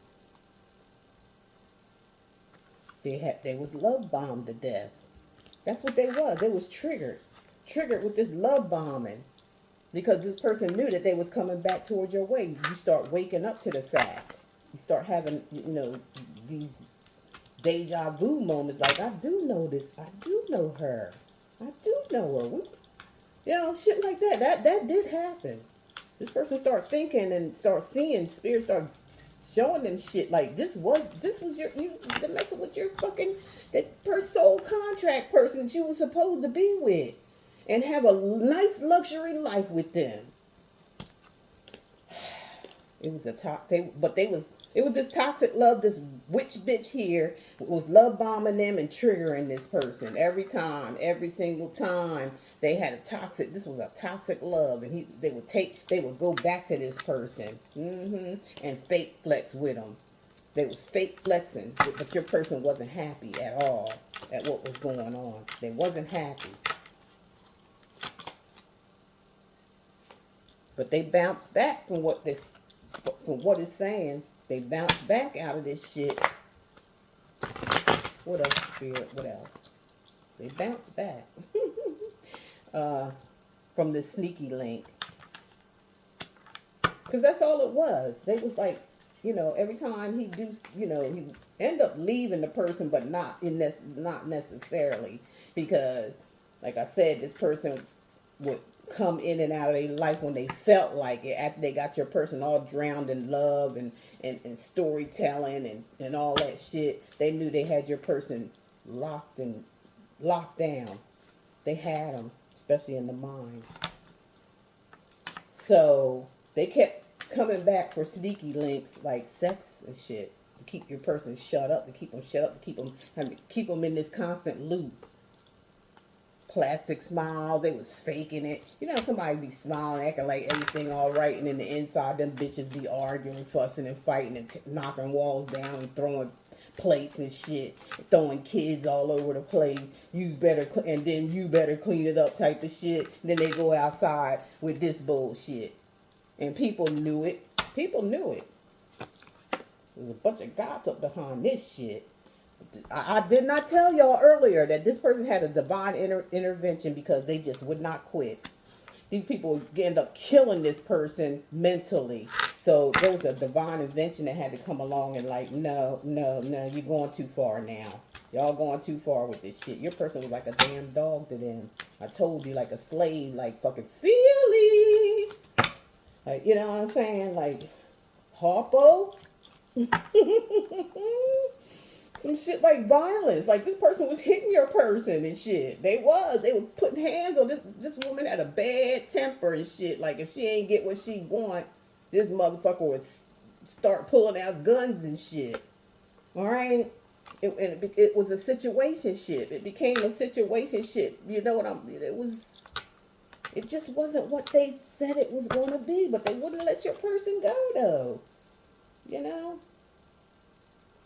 They was love bombed to death. That's what they was. They was triggered with this love bombing, because this person knew that they was coming back towards your way. You start waking up to the fact. You start having, these deja vu moments. Like, I do know this. I do know her. I do know her. Shit like that. That did happen. This person start thinking and start seeing, spirit start showing them shit like this was you messing with your fucking, that per soul contract person that you were supposed to be with and have a nice luxury life with them. It was it was this toxic love, this witch bitch here was love bombing them and triggering this person every single time they had this was a toxic love, and they would go back to this person, and fake flex with them. They was fake flexing, but your person wasn't happy at all at what was going on. They wasn't happy. But they bounced back from what it's saying. They bounced back out of this shit. What else, Spirit? What else? They bounced back from the sneaky link. Because that's all it was. They was like, every time he do, he end up leaving the person, but not necessarily. Because, like I said, this person would come in and out of their life when they felt like it, after they got your person all drowned in love and storytelling and all that shit. They knew they had your person locked down. They had them, especially in the mind. So they kept coming back for sneaky links like sex and shit to keep your person shut up, to keep them shut up, to keep them in this constant loop. Plastic smile, they was faking it. Somebody be smiling, acting like everything all right, and in the inside, them bitches be arguing, fussing, and fighting, and knocking walls down, and throwing plates and shit, throwing kids all over the place. And then you better clean it up, type of shit. And then they go outside with this bullshit, and people knew it. People knew it. There's a bunch of gossip behind this shit. I did not tell y'all earlier that this person had a divine intervention because they just would not quit. These people end up killing this person mentally. So there was a divine intervention that had to come along and like, no, you're going too far now. Y'all going too far with this shit. Your person was like a damn dog to them. I told you, like a slave, like fucking silly. Like, you know what I'm saying? Like, Harpo. Some shit like violence. Like, this person was hitting your person and shit. They were putting hands on this woman. Had a bad temper and shit. Like, if she ain't get what she want, this motherfucker would start pulling out guns and shit. All right? It was a situation shit. It became a situation shit. You know what it just wasn't what they said it was going to be. But they wouldn't let your person go, though. You know?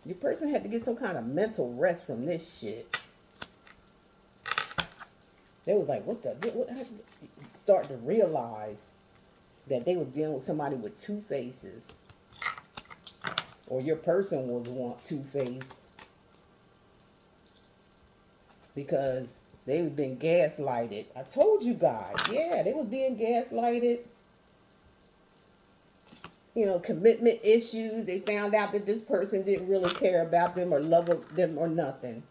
Your person had to get some kind of mental rest from this shit. They was like, start to realize that they were dealing with somebody with two faces. Or your person was two-faced. Because they've been gaslighted. I told you guys. Yeah, they was being gaslighted. Commitment issues. They found out that this person didn't really care about them or love them or nothing.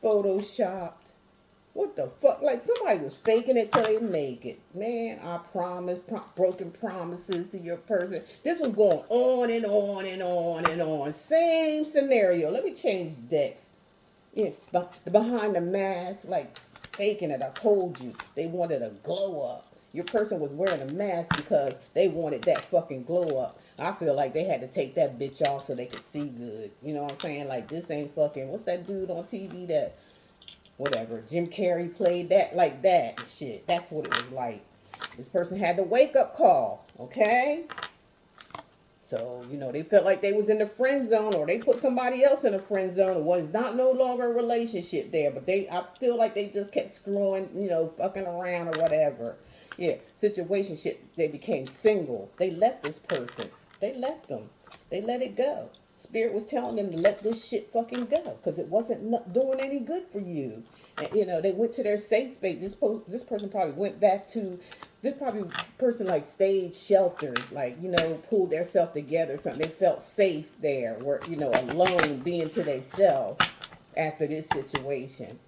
Photoshopped. What the fuck? Like, somebody was faking it till they make it. Man, I promise, broken promises to your person. This was going on and on and on and on. Same scenario. Let me change decks. Yeah, behind the mask, like faking it. I told you. They wanted a glow up. Your person was wearing a mask because they wanted that fucking glow up. I feel like they had to take that bitch off so they could see good. You know what I'm saying? Like, this ain't fucking, what's that dude on TV that, whatever, Jim Carrey played that, like that shit. That's what it was like. This person had the wake up call, okay? So, they felt like they was in the friend zone, or they put somebody else in the friend zone. It was not no longer a relationship there, but I feel like they just kept screwing, fucking around or whatever. Yeah, situationship. They became single. They left this person. They left them. They let it go. Spirit was telling them to let this shit fucking go because it wasn't doing any good for you. And, they went to their safe space. This person probably went back to, this probably person like stayed sheltered, like, pulled themselves together or something. They felt safe there, were, alone, being to themselves after this situation.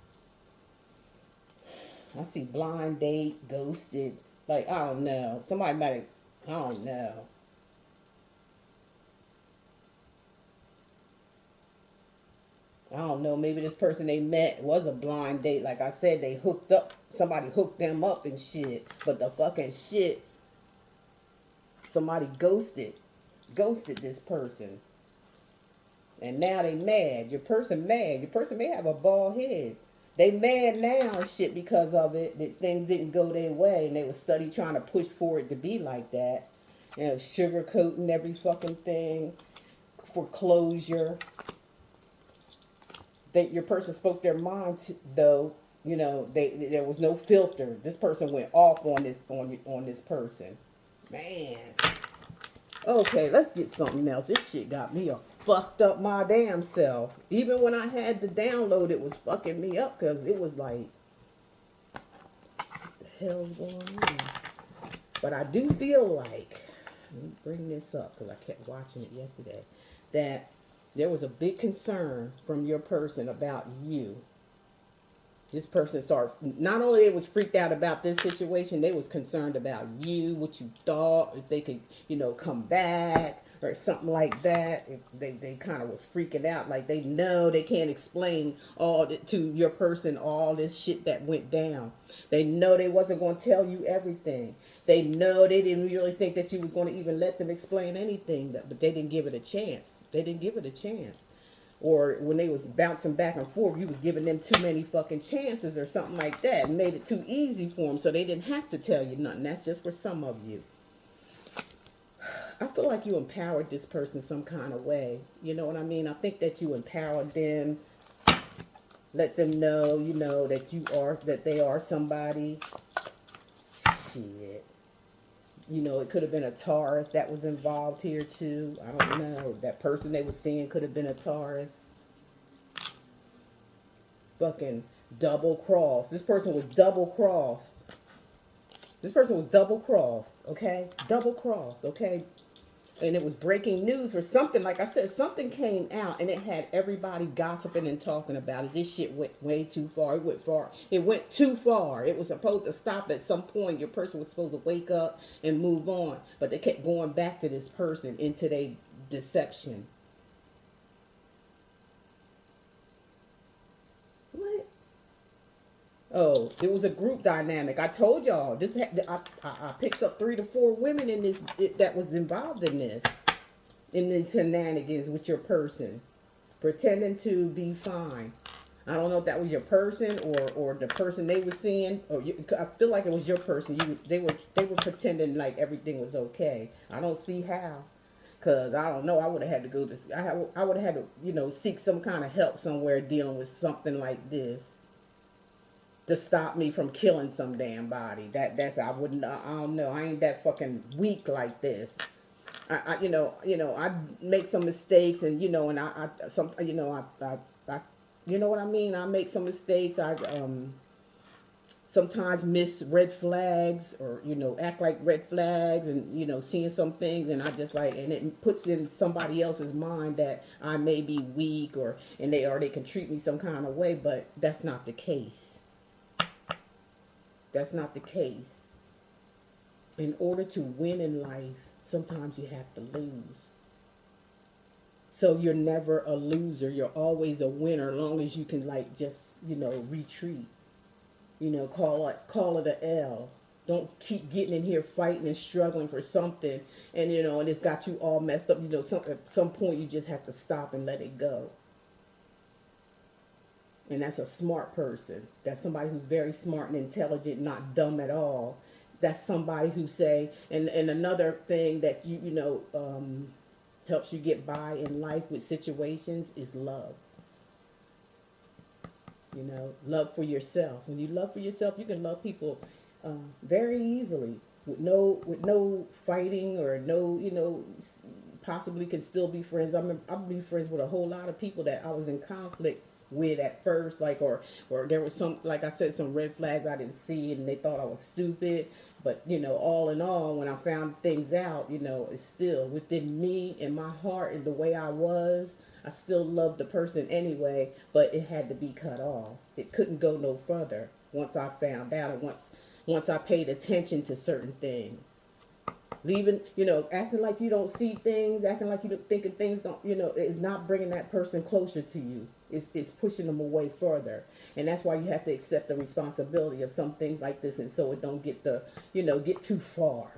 I see blind date, ghosted, like, I don't know. Somebody might have, I don't know. I don't know, maybe this person they met was a blind date. Like I said, they hooked up, somebody hooked them up and shit. But the fucking shit, somebody ghosted this person. And now they mad. Your person mad. Your person may have a bald head. They mad now and shit because of it. That things didn't go their way. And they were study trying to push for it to be like that. Sugarcoating every fucking thing for closure. That your person spoke their mind to, though. You know, there was no filter. This person went off on this person. Man. Okay, let's get something else. This shit got me a fucked up my damn self. Even when I had to download, it was fucking me up because it was like, what the hell's going on? But I do feel like, let me bring this up because I kept watching it yesterday, that there was a big concern from your person about you. This person started, not only they was freaked out about this situation, they was concerned about you, what you thought, if they could, come back or something like that. If they kind of was freaking out, like they know they can't explain to your person all this shit that went down. They know they wasn't going to tell you everything. They know they didn't really think that you was going to even let them explain anything, but they didn't give it a chance. They didn't give it a chance. Or when they was bouncing back and forth, you was giving them too many fucking chances or something like that, and made it too easy for them, so they didn't have to tell you nothing. That's just for some of you. I feel like you empowered this person some kind of way. You know what I mean? I think that you empowered them, let them know, that they are somebody. Shit. It could have been a Taurus that was involved here too. I don't know. That person they was seeing could have been a Taurus. Fucking double crossed. This person was double crossed. Okay? Double crossed, okay? And it was breaking news or something. Like I said, something came out and it had everybody gossiping and talking about it. This shit went way too far. It went far. It went too far. It was supposed to stop at some point. Your person was supposed to wake up and move on. But they kept going back to this person into their deception. What? Oh, it was a group dynamic. I told y'all this. I picked up 3 to 4 women in this that was involved in these shenanigans with your person, pretending to be fine. I don't know if that was your person or the person they were seeing. I feel like it was your person. They were pretending like everything was okay. I don't see how. Cause I don't know. I would have had to go to. I would have had to seek some kind of help somewhere dealing with something like this, to stop me from killing some damn body. That's I wouldn't. I don't know. I ain't that fucking weak like this. I make some mistakes, and and I you know what I mean. I make some mistakes. I sometimes miss red flags, or act like red flags, and seeing some things, and I just like, and it puts in somebody else's mind that I may be weak, or they can treat me some kind of way, but that's not the case. That's not the case. In order to win in life, sometimes you have to lose. So you're never a loser. You're always a winner, as long as you can just retreat. Call it a L. Don't keep getting in here fighting and struggling for something, and and it's got you all messed up. At some point you just have to stop and let it go. And that's a smart person. That's somebody who's very smart and intelligent, not dumb at all. That's somebody who say, and another thing that helps you get by in life with situations is love. Love for yourself. When you love for yourself, you can love people very easily with no fighting, or no possibly can still be friends. I'll be friends with a whole lot of people that I was in conflict with at first, like, or there was some, like I said, some red flags I didn't see, and they thought I was stupid. But all in all, when I found things out, it's still within me and my heart, and the way I was, I still loved the person anyway, but it had to be cut off. It couldn't go no further once I found out, and once I paid attention to certain things. Leaving, acting like you don't see things, acting like you don't, thinking things don't, is not bringing that person closer to you. It's pushing them away further. And that's why you have to accept the responsibility of some things like this, and so it don't get get too far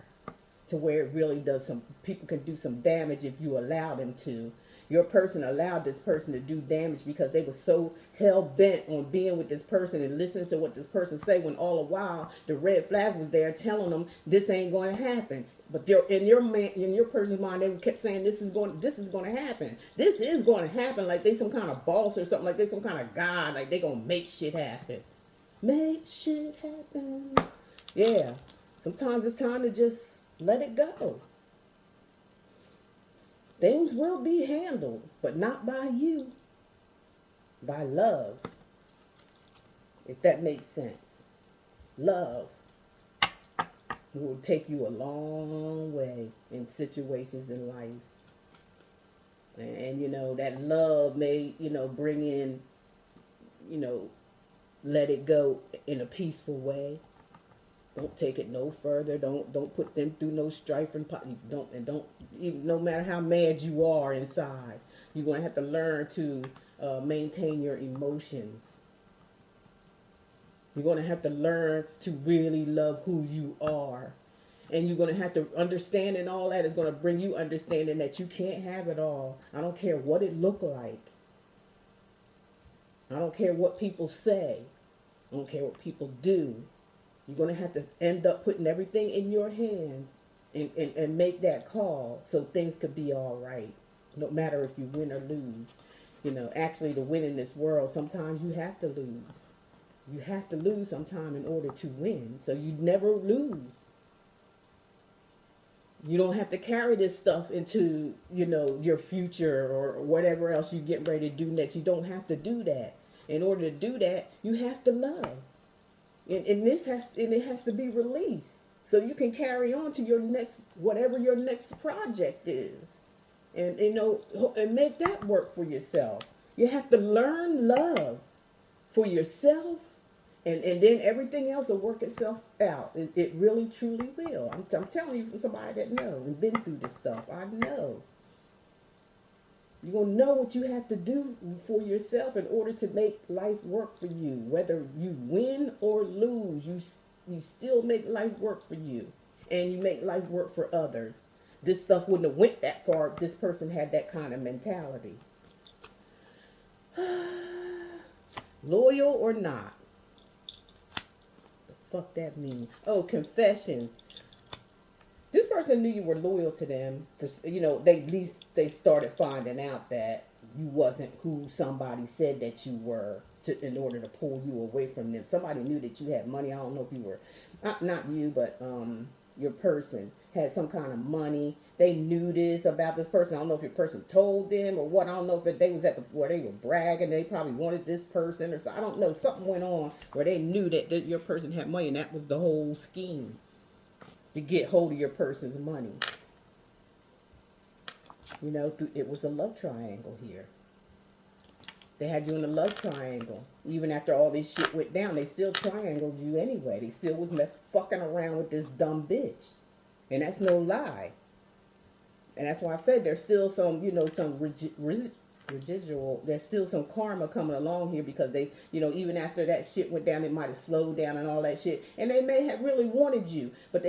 to where it really does people can do some damage if you allow them to. Your person allowed this person to do damage because they were so hell bent on being with this person and listening to what this person say, when all the while the red flag was there telling them this ain't going to happen. But they're in your person's mind, they kept saying this is going to happen. This is going to happen, like they some kind of boss or something, like they some kind of god, like they gonna make shit happen. make shit happen. Yeah, sometimes it's time to just let it go. Things will be handled, but not by you, by love, if that makes sense. Love will take you a long way in situations in life. And, that love may, bring in, you know, let it go in a peaceful way. Don't take it no further. Don't put them through no strife and don't even, no matter how mad you are inside, you're gonna have to learn to maintain your emotions. You're gonna have to learn to really love who you are, and you're gonna have to understand, and all that is gonna bring you understanding that you can't have it all. I don't care what it look like. I don't care what people say. I don't care what people do. You're going to have to end up putting everything in your hands and make that call so things could be all right. No matter if you win or lose. Actually, to win in this world, sometimes you have to lose. You have to lose sometime in order to win. So you never lose. You don't have to carry this stuff into, your future or whatever else you get ready to do next. You don't have to do that. In order to do that, you have to love. And it has to be released so you can carry on to your next, whatever your next project is, and make that work for yourself. You have to learn love for yourself, and then everything else will work itself out. It really truly will. I'm telling you from somebody that knows and been through this stuff. I know. You're going to know what you have to do for yourself in order to make life work for you. Whether you win or lose, you still make life work for you. And you make life work for others. This stuff wouldn't have went that far if this person had that kind of mentality. Loyal or not? The fuck that mean? Oh, confessions. This person knew you were loyal to them. For, they at least they started finding out that you wasn't who somebody said that you were in order to pull you away from them. Somebody knew that you had money. I don't know if you were, not you, but your person had some kind of money. They knew this about this person. I don't know if your person told them or what. I don't know if they was where they were bragging. They probably wanted this person or so. I don't know. Something went on where they knew that your person had money, and that was the whole scheme. To get hold of your person's money. It was a love triangle here. They had you in a love triangle. Even after all this shit went down, they still triangled you anyway. They still was fucking around with this dumb bitch. And that's no lie. And that's why I said there's still some, some residual, there's still some karma coming along here because they, even after that shit went down, it might have slowed down and all that shit. And they may have really wanted you, but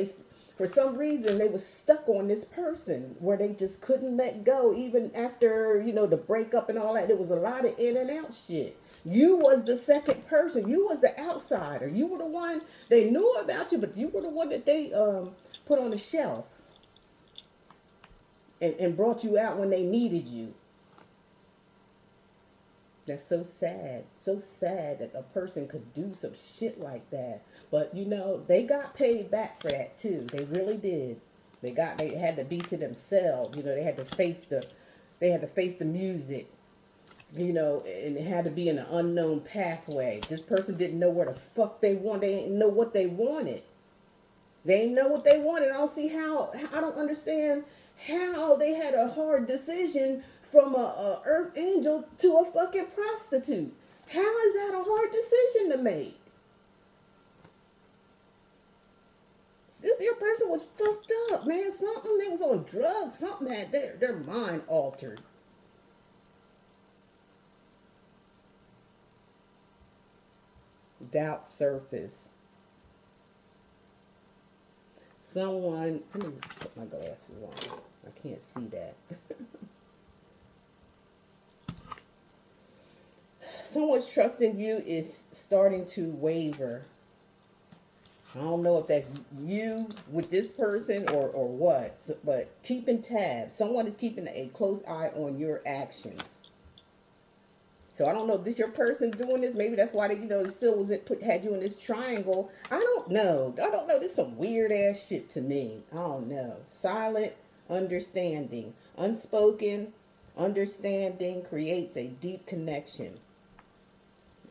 for some reason, they was stuck on this person where they just couldn't let go. Even after, the breakup and all that, there was a lot of in and out shit. You was the second person. You was the outsider. You were the one, they knew about you, but you were the one that they put on the shelf and brought you out when they needed you. That's so sad. So sad that a person could do some shit like that. But they got paid back for that too. They really did. They had to be to themselves. They had to face the music. And it had to be in an unknown pathway. This person didn't know where the fuck they wanted. They didn't know what they wanted. They didn't know what they wanted. I don't understand how they had a hard decision from a earth angel to a fucking prostitute. How is that a hard decision to make? Your person was fucked up, man. Something, they was on drugs. Something had their mind altered. Doubt surface. Let me put my glasses on. I can't see that. Someone's trust in you is starting to waver. I don't know if that's you with this person or what, but keeping tabs. Someone is keeping a close eye on your actions. So I don't know. This your person doing this? Maybe that's why they, they still was had you in this triangle. I don't know. I don't know. This is some weird ass shit to me. I don't know. Silent understanding, unspoken understanding creates a deep connection.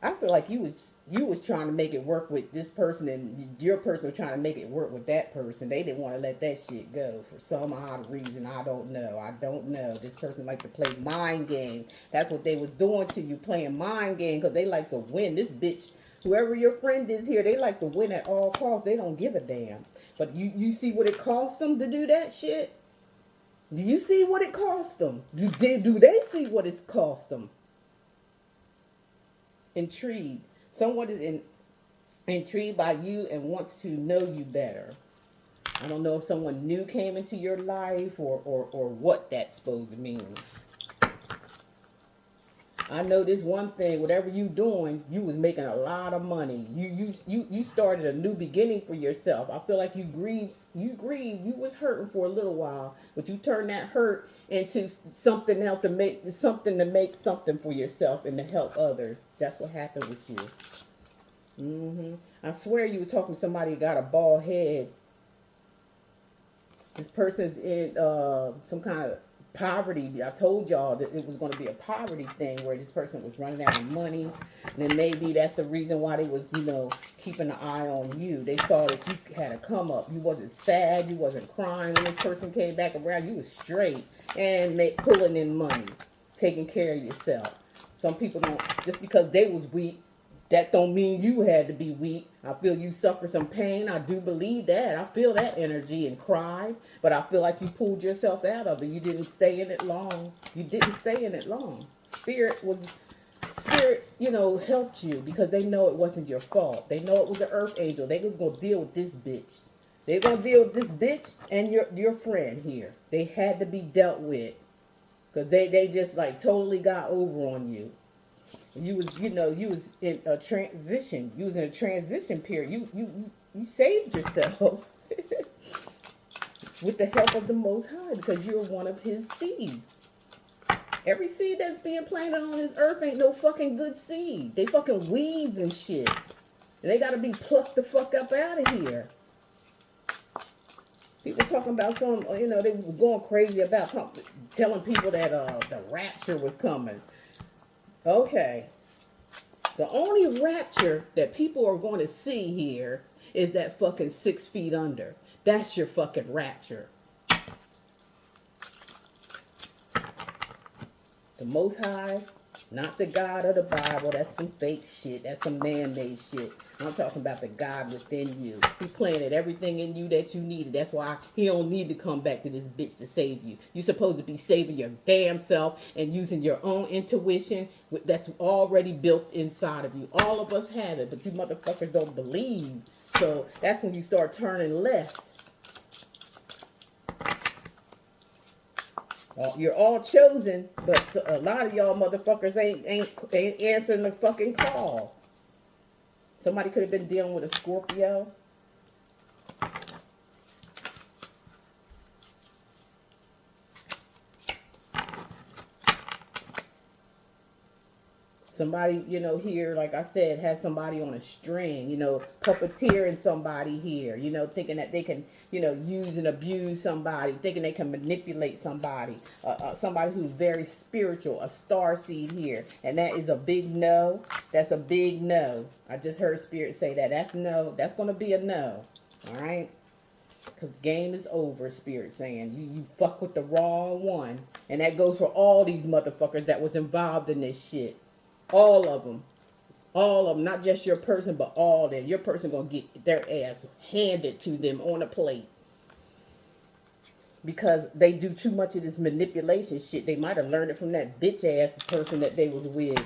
I feel like you was trying to make it work with this person, and your person was trying to make it work with that person. They didn't want to let that shit go for some odd reason. I don't know. I don't know. This person like to play mind game. That's what they was doing to you, playing mind game, because they like to win. This bitch, whoever your friend is here, they like to win at all costs. They don't give a damn. But you see what it cost them to do that shit? Do you see what it cost them? Do they see what it's cost them? Intrigued. Someone is intrigued by you and wants to know you better. I don't know if someone new came into your life or what that's supposed to mean. I know this one thing, whatever you doing, you was making a lot of money. You started a new beginning for yourself. I feel like you was hurting for a little while, but you turned that hurt into something else to make something for yourself and to help others. That's what happened with you. I swear you were talking to somebody who got a bald head. This person's in some kind of poverty. I told y'all that it was going to be a poverty thing where this person was running out of money, and then maybe that's the reason why they was, keeping an eye on you. They saw that you had a come up. You wasn't sad. You wasn't crying. When this person came back around, you was straight and pulling in money, taking care of yourself. Some people don't, just because they was weak, that don't mean you had to be weak. I feel you suffer some pain. I do believe that. I feel that energy and cried. But I feel like you pulled yourself out of it. You didn't stay in it long. You didn't stay in it long. Spirit, helped you because they know it wasn't your fault. They know it was the earth angel. They was going to deal with this bitch. They're going to deal with this bitch and your friend here. They had to be dealt with. Because they just like totally got over on you. You was in a transition. You was in a transition period. You saved yourself with the help of the Most High because you're one of His seeds. Every seed that's being planted on this earth ain't no fucking good seed. They fucking weeds and shit. And they gotta be plucked the fuck up out of here. People talking about they was going crazy about telling people that the rapture was coming. Okay. The only rapture that people are going to see here is that fucking 6 feet under. That's your fucking rapture. The Most High, not the God of the Bible. That's some fake shit. That's some man-made shit. I'm talking about the God within you. He planted everything in you that you needed. That's why He don't need to come back to this bitch to save you. You're supposed to be saving your damn self and using your own intuition that's already built inside of you. All of us have it, but you motherfuckers don't believe. So that's when you start turning left. You're all chosen, but a lot of y'all motherfuckers ain't answering the fucking call. Somebody could have been dealing with a Scorpio. Somebody, here, like I said, has somebody on a string, puppeteering somebody here, thinking that they can, use and abuse somebody, thinking they can manipulate somebody, somebody who's very spiritual, a star seed here. And that is a big no. That's a big no. I just heard Spirit say that. That's no. That's going to be a no. All right? Because the game is over, Spirit saying. You fuck with the wrong one. And that goes for all these motherfuckers that was involved in this shit. All of them. All of them. Not just your person, but all of them. Your person going to get their ass handed to them on a plate. Because they do too much of this manipulation shit. They might have learned it from that bitch ass person that they was with.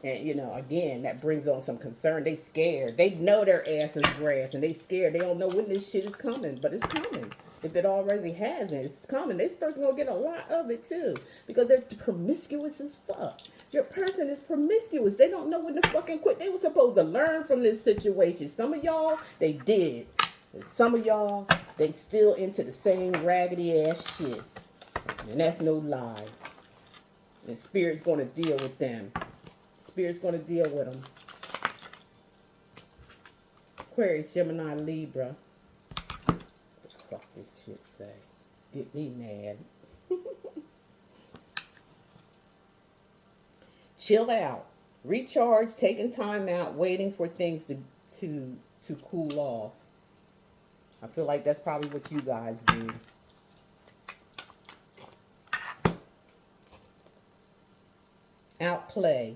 And, again, that brings on some concern. They scared. They know their ass is grass. And they scared. They don't know when this shit is coming. But it's coming. If it already hasn't, it's coming. This person going to get a lot of it, too. Because they're promiscuous as fuck. Your person is promiscuous. They don't know when to fucking quit. They were supposed to learn from this situation. Some of y'all, they did. And some of y'all, they still into the same raggedy ass shit. And that's no lie. And Spirit's going to deal with them. Spirit's going to deal with them. Aquarius, Gemini, Libra. What the fuck this shit say? Get me mad. Chill out. Recharge, taking time out, waiting for things to cool off. I feel like that's probably what you guys do. Outplay.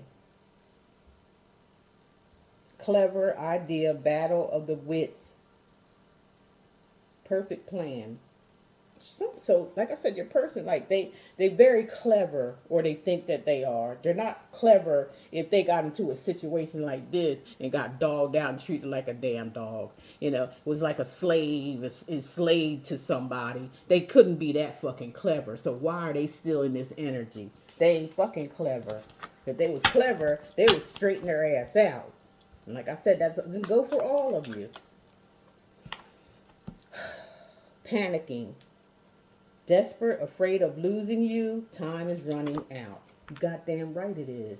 Clever idea, battle of the wits. Perfect plan. So like I said, your person, like they very clever, or they think that they are. They're not clever if they got into a situation like this and got dogged out and treated like a damn dog. You know, was like a slave, enslaved to somebody. They couldn't be that fucking clever. So why are they still in this energy? They ain't fucking clever. If they was clever, they would straighten their ass out. And like I said, that's just go for all of you. Panicking. Desperate, afraid of losing you. Time is running out. You goddamn right it is.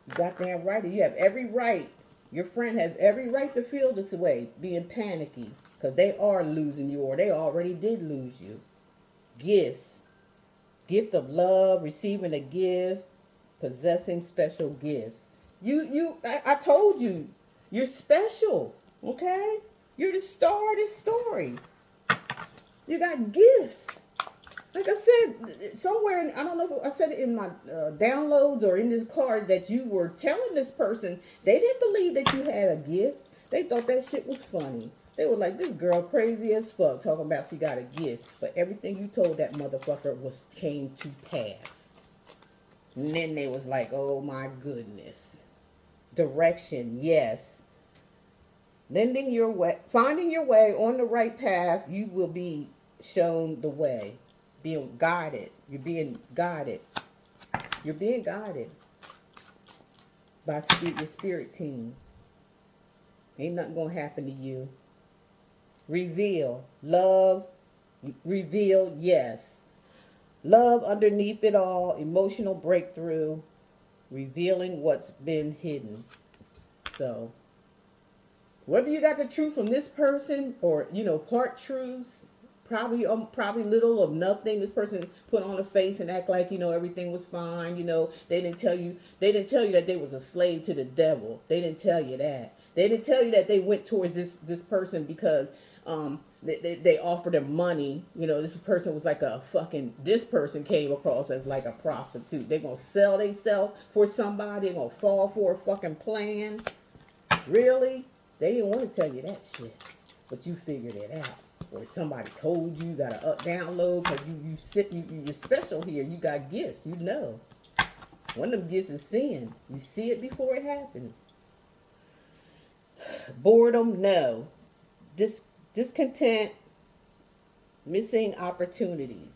You goddamn right. You have every right. Your friend has every right to feel this way, being panicky, because they are losing you, or they already did lose you. Gifts. Gift of love, receiving a gift, possessing special gifts. I told you, you're special, okay? You're the star of this story. You got gifts. Like I said, somewhere, I don't know if I said it in my downloads or in this card, that you were telling this person, they didn't believe that you had a gift. They thought that shit was funny. They were like, this girl crazy as fuck, talking about she got a gift. But everything you told that motherfucker came to pass. And then they was like, oh my goodness. Direction, yes. Finding your way on the right path, you will be shown the way. Being guided. You're being guided. You're being guided by your spirit team. Ain't nothing gonna happen to you. Reveal. Love. Reveal, yes. Love underneath it all. Emotional breakthrough. Revealing what's been hidden. So, whether you got the truth from this person, or, you know, part truths, probably little of nothing. This person put on a face and act like, you know, everything was fine. You know, they didn't tell you that they was a slave to the devil. They didn't tell you that. They didn't tell you that they went towards this person because they offered them money. You know, this person was like this person came across as like a prostitute. They're gonna sell themselves for somebody. They're gonna fall for a fucking plan. Really? They didn't want to tell you that shit, but you figured it out. Or somebody told you got to download, because you're special here. You got gifts, you know. One of them gifts is seeing. You see it before it happens. Boredom, no. Discontent, missing opportunities.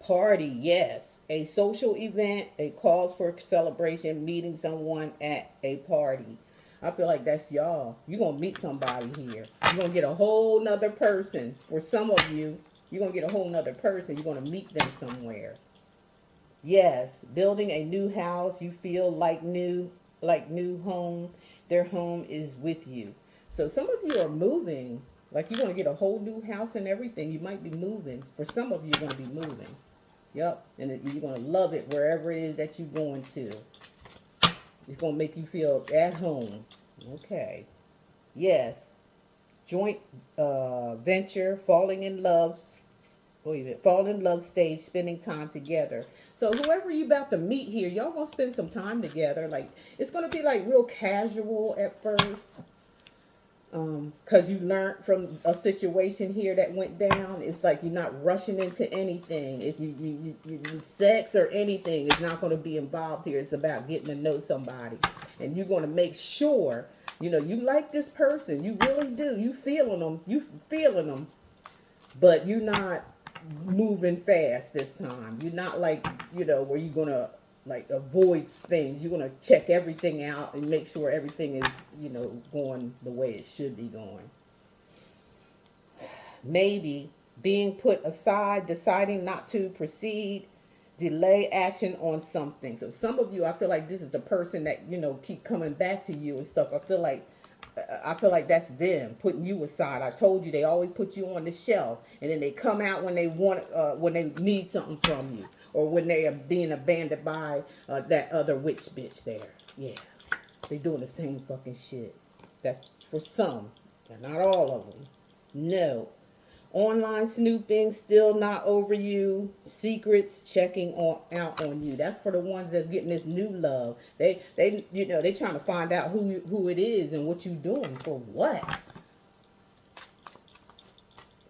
Party, yes. A social event, a cause for celebration, meeting someone at a party. I feel like that's y'all. You're going to meet somebody here. You're going to get a whole nother person. For some of you, you're going to get a whole nother person. You're going to meet them somewhere. Yes, building a new house. You feel like new home. Their home is with you. So some of you are moving. Like you're going to get a whole new house and everything. You might be moving. For some of you, you're going to be moving. Yep. And you're going to love it wherever it is that you're going to. It's going to make you feel at home. Okay. Yes. Joint venture, falling in love stage, spending time together. So whoever you about to meet here, y'all going to spend some time together. Like, it's going to be like real casual at first. Because you learned from a situation here that went down. It's like you're not rushing into anything. It's you sex or anything is not going to be involved here. It's about getting to know somebody, and you're going to make sure you like this person. You really do. You feeling them, but you're not moving fast this time. You're not like where you're gonna like avoid things. You're going to check everything out and make sure everything is, going the way it should be going. Maybe being put aside, deciding not to proceed, delay action on something. So some of you, I feel like this is the person that, keep coming back to you and stuff. I feel like that's them putting you aside. I told you they always put you on the shelf, and then they come out when they when they need something from you, or when they are being abandoned by that other witch bitch there. Yeah, they doing the same fucking shit. That's for some, and not all of them. No. Online snooping still not over you. Secrets checking out on you. That's for the ones that's getting this new love. They trying to find out who it is and what you doing for what.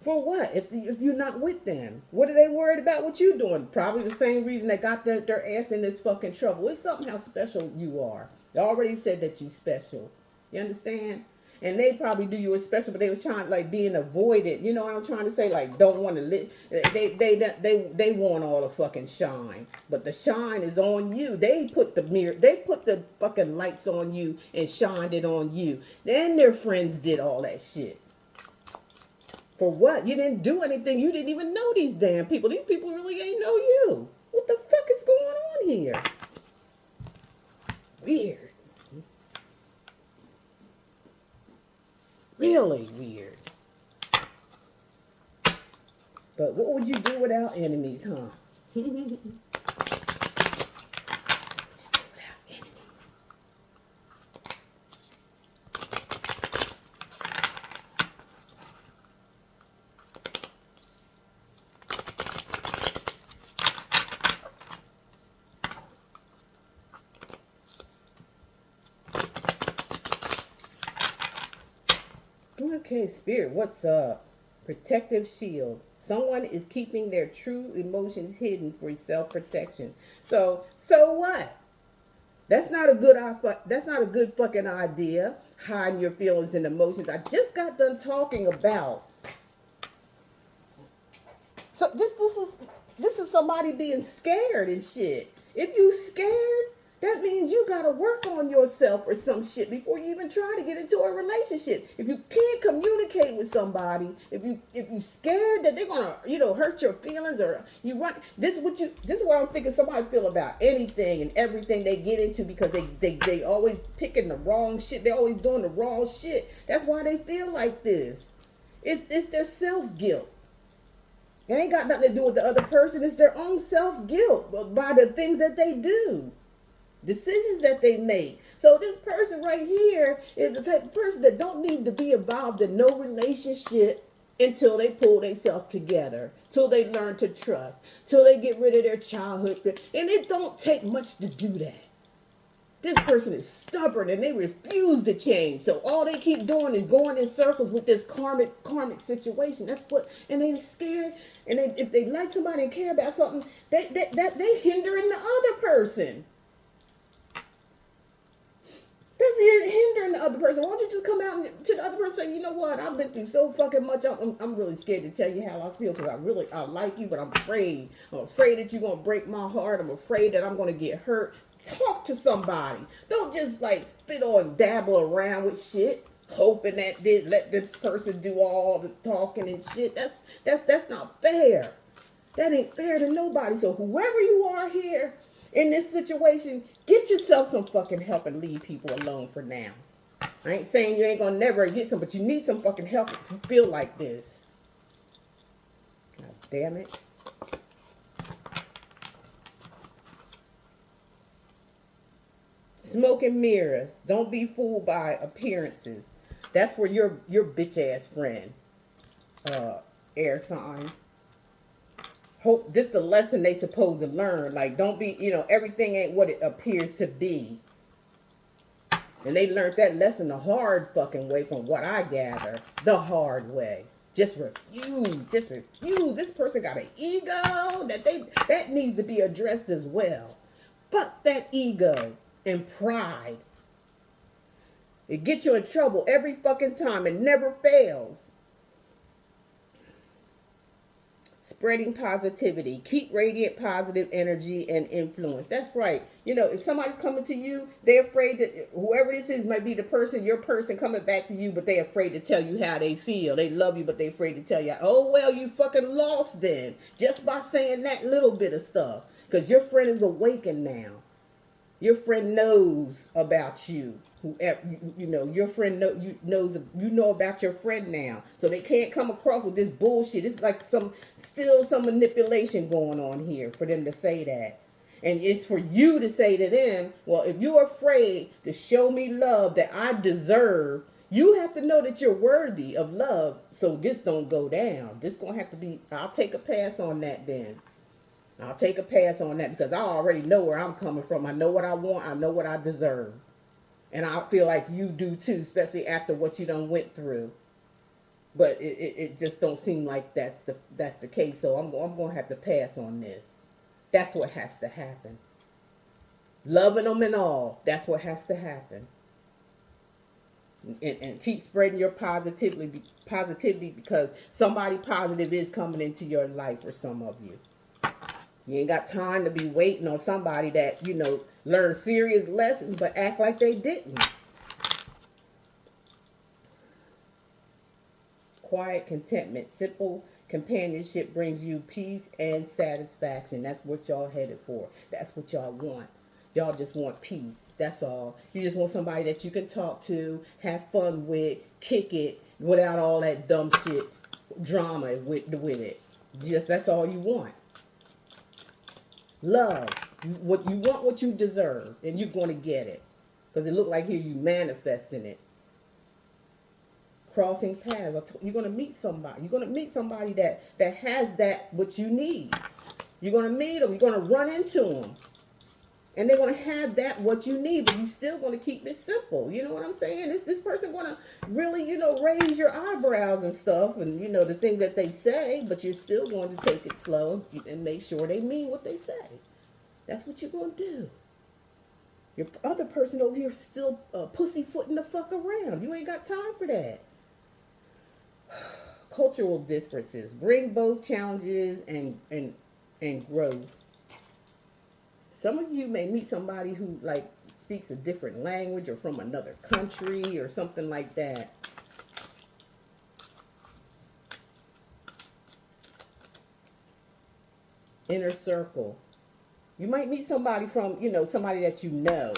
For what? If you're not with them, what are they worried about? What you doing? Probably the same reason they got their ass in this fucking trouble. It's something how special you are. They already said that you special. You understand? And they probably do you a special, but they were trying like being avoided. You know what I'm trying to say? Like don't want to live. They want all the fucking shine, but the shine is on you. They put the mirror. They put the fucking lights on you and shined it on you. Then their friends did all that shit. For what? You didn't do anything. You didn't even know these damn people. These people really ain't know you. What the fuck is going on here? Weird. Really weird. But what would you do without enemies, huh? What would you do without enemies? Okay, Spirit, what's up? Protective shield. Someone is keeping their true emotions hidden for self-protection. So what? That's not a good fucking idea. Hiding your feelings and emotions. I just got done talking about. So this is somebody being scared and shit. If you scared, that means you gotta work on yourself or some shit before you even try to get into a relationship. If you can't communicate with somebody, if you scared that they're gonna hurt your feelings or you run, this is what I'm thinking somebody feel about anything and everything they get into because they always picking the wrong shit. They always doing the wrong shit. That's why they feel like this. It's their self guilt. It ain't got nothing to do with the other person. It's their own self guilt by the things that they do. Decisions that they make. So this person right here is the type of person that don't need to be involved in no relationship until they pull themselves together, till they learn to trust, till they get rid of their childhood. And it don't take much to do that. This person is stubborn and they refuse to change. So all they keep doing is going in circles with this karmic situation. And they scared. And if they like somebody and care about something, they hindering the other person. That's hindering the other person. Why don't you just come out to the other person and say, you know what? I've been through so fucking much. I'm really scared to tell you how I feel because I like you, but I'm afraid. I'm afraid that you're going to break my heart. I'm afraid that I'm going to get hurt. Talk to somebody. Don't just like fiddle and dabble around with shit, hoping that let this person do all the talking and shit. That's not fair. That ain't fair to nobody. So whoever you are here in this situation, get yourself some fucking help and leave people alone for now. I ain't saying you ain't gonna never get some, but you need some fucking help if you feel like this. God damn it. Smoke and mirrors. Don't be fooled by appearances. That's where your bitch ass friend, air signs. Hope this the lesson they supposed to learn. Like don't be, everything ain't what it appears to be. And they learned that lesson the hard fucking way from what I gather. The hard way. Just refuse. Just refuse. This person got an ego that needs to be addressed as well. Fuck that ego and pride. It gets you in trouble every fucking time. It never fails. spreading positivity. Keep radiant positive energy and influence. That's right. You know, if somebody's coming to you, they're afraid that whoever this is might be the person, your person coming back to you, but they're afraid to tell you how they feel. They love you, but they're afraid to tell you, oh, well, you fucking lost then. Just by saying that little bit of stuff. Because your friend is awakened now. Your friend knows about you. Whoever you know, your friend knows you know about your friend now, so they can't come across with this bullshit. It's like still some manipulation going on here for them to say that, and it's for you to say to them, well, if you're afraid to show me love that I deserve, you have to know that you're worthy of love. So this don't go down. This gonna have to be. I'll take a pass on that then. I'll take a pass on that because I already know where I'm coming from. I know what I want. I know what I deserve. And I feel like you do too, especially after what you done went through. But it just don't seem like that's the case. So I'm going to have to pass on this. That's what has to happen. Loving them and all. That's what has to happen. And keep spreading your positivity because somebody positive is coming into your life for some of you. You ain't got time to be waiting on somebody that, you know, learn serious lessons but act like they didn't. Quiet contentment. Simple companionship brings you peace and satisfaction. That's what y'all headed for. That's what y'all want. Y'all just want peace. That's all. You just want somebody that you can talk to, have fun with, kick it without all that dumb shit, drama with it. Just that's all you want. Love. You want what you deserve, and you're going to get it. Because it look like here you manifesting it. Crossing paths. You're going to meet somebody. You're going to meet somebody that has that what you need. You're going to meet them. You're going to run into them. And they're going to have that what you need, but you're still going to keep it simple. You know what I'm saying? Is this person going to really, you know, raise your eyebrows and stuff and, you know, the things that they say, but you're still going to take it slow and make sure they mean what they say. That's what you're going to do. Your other person over here still pussyfooting the fuck around. You ain't got time for that. Cultural differences. Bring both challenges and growth. Some of you may meet somebody who like speaks a different language or from another country or something like that. Inner circle. You might meet somebody from, you know, somebody that you know.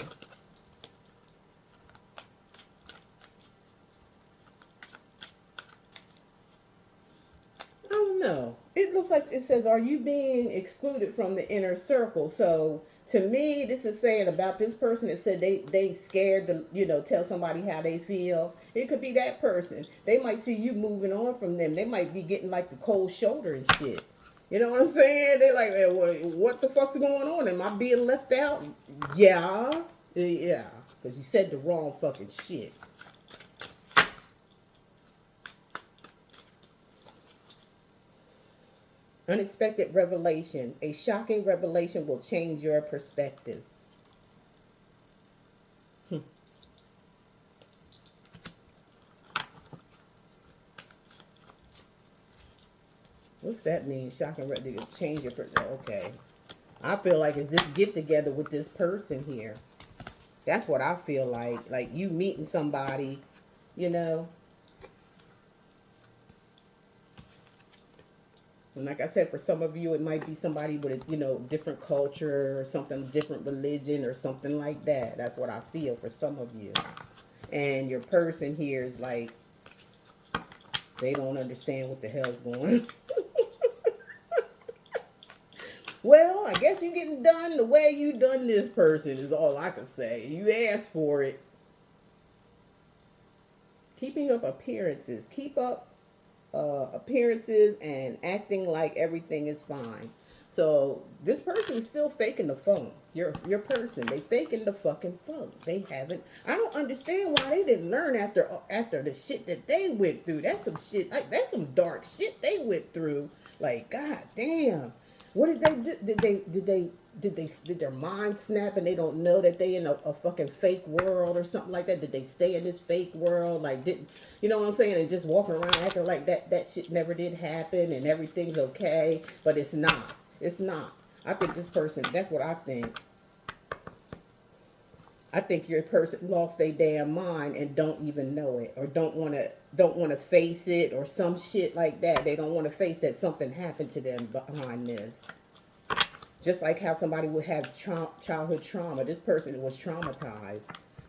I don't know. It looks like it says, are you being excluded from the inner circle? So to me, this is saying about this person that said they scared to, you know, tell somebody how they feel. It could be that person. They might see you moving on from them. They might be getting like the cold shoulder and shit. You know what I'm saying? They like, hey, well, what the fuck's going on? Am I being left out? Yeah. Yeah. Because you said the wrong fucking shit. Unexpected revelation. A shocking revelation will change your perspective. What's that mean? Shocking revelation change your perspective. Okay. I feel like it's this get together with this person here. That's what I feel like. Like you meeting somebody, you know. And like I said, for some of you, it might be somebody with a, you know, different culture or something, different religion or something like that. That's what I feel for some of you. And your person here is like, they don't understand what the hell's going on. Well, I guess you're getting done the way you done this person is all I can say. You asked for it. Keeping up appearances. Keep up appearances and acting like everything is fine. So this person is still faking the funk. Your person, they faking the fucking funk. They haven't. I don't understand why they didn't learn after the shit that they went through. That's some shit. Like that's some dark shit they went through. Like god damn, what did they do? Did they did their mind snap and they don't know that they in a fucking fake world or something like that? Did they stay in this fake world? Like, didn't you know what I'm saying? And just walking around acting like that shit never did happen and everything's okay, but it's not. It's not. I think this person. That's what I think. I think your person lost their damn mind and don't even know it, or don't want to face it, or some shit like that. They don't want to face that something happened to them behind this. Just like how somebody would have childhood trauma. This person was traumatized.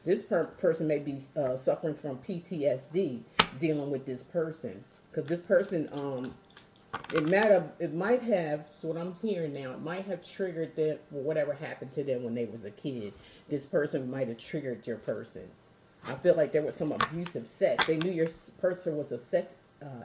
This person may be suffering from PTSD dealing with this person. Because this person, it might have, so what I'm hearing now, it might have triggered them, whatever happened to them when they was a kid. This person might have triggered your person. I feel like there was some abusive sex. They knew your person was a sex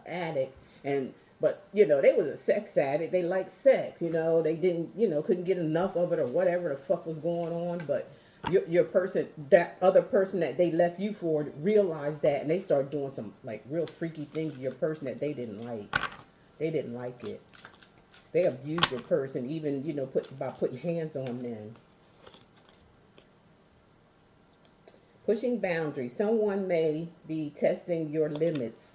addict, and but they was a sex addict. They liked sex. They didn't couldn't get enough of it or whatever the fuck was going on. But your person, that other person that they left you for, realized that, and they started doing some like real freaky things to your person that they didn't like. They didn't like it. They abused your person, even by putting hands on them. Pushing boundaries. Someone may be testing your limits.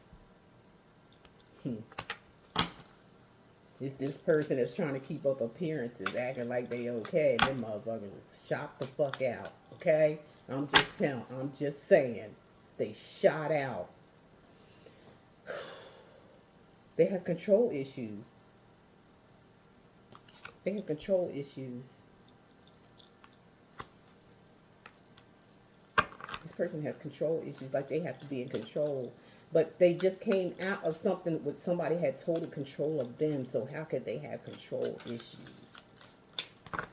It's this person that's trying to keep up appearances, acting like they okay. Them motherfuckers shot the fuck out. Okay? I'm just saying. They shot out. They have control issues. They have control issues. This person has control issues, like they have to be in control. But they just came out of something where somebody had total control of them, so how could they have control issues?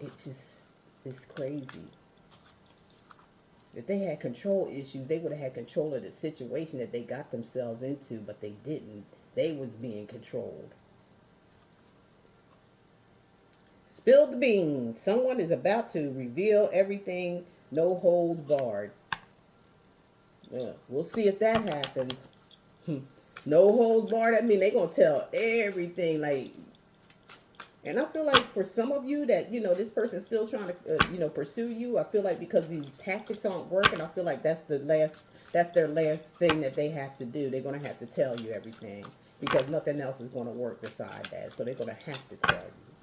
It's crazy. If they had control issues, they would have had control of the situation that they got themselves into, but they didn't. They was being controlled. Spill the beans. Someone is about to reveal everything, no holds barred. We'll see if that happens. No holds barred. I mean, they gonna tell everything. And I feel like for some of you that this person's still trying to pursue you. I feel like because these tactics aren't working, I feel like that's their last thing that they have to do. They're gonna have to tell you everything because nothing else is gonna work beside that. So they're gonna have to tell you.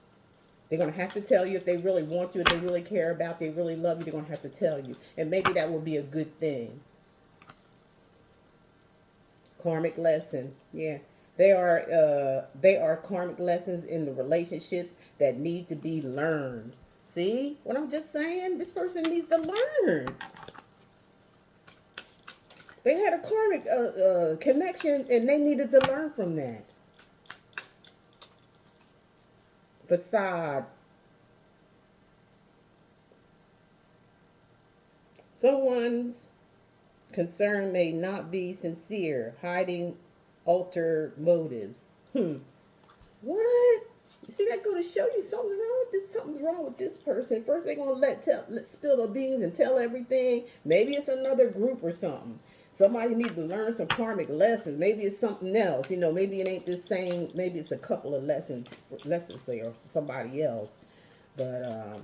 They're going to have to tell you if they really want you, if they really care about you, they really love you, they're going to have to tell you. And maybe that will be a good thing. Karmic lesson. Yeah. They are karmic lessons in the relationships that need to be learned. See what I'm just saying? This person needs to learn. They had a karmic connection and they needed to learn from that. Facade. Someone's concern may not be sincere, hiding ulterior motives. What? You see, that go to show you something's wrong with this. Something's wrong with this person. First, they're gonna let spill the beans and tell everything. Maybe it's another group or something. Somebody needs to learn some karmic lessons. Maybe it's something else. Maybe it ain't the same. Maybe it's a couple of lessons say, or somebody else. But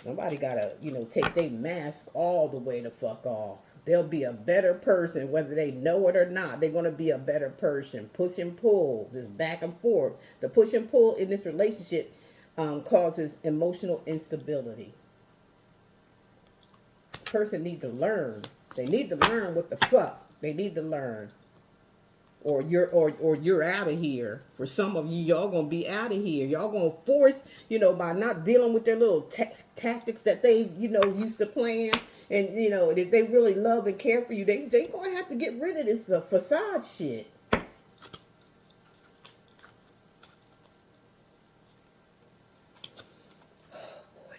somebody gotta, take their mask all the way the fuck off. They'll be a better person, whether they know it or not. They're gonna be a better person. Push and pull, this back and forth. The push and pull in this relationship causes emotional instability. Person need to learn. They need to learn what the fuck. They need to learn. Or you're out of here. For some of you, y'all gonna be out of here. Y'all gonna force, by not dealing with their little tactics that they, used to playing. And if they really love and care for you, they gonna have to get rid of this facade shit.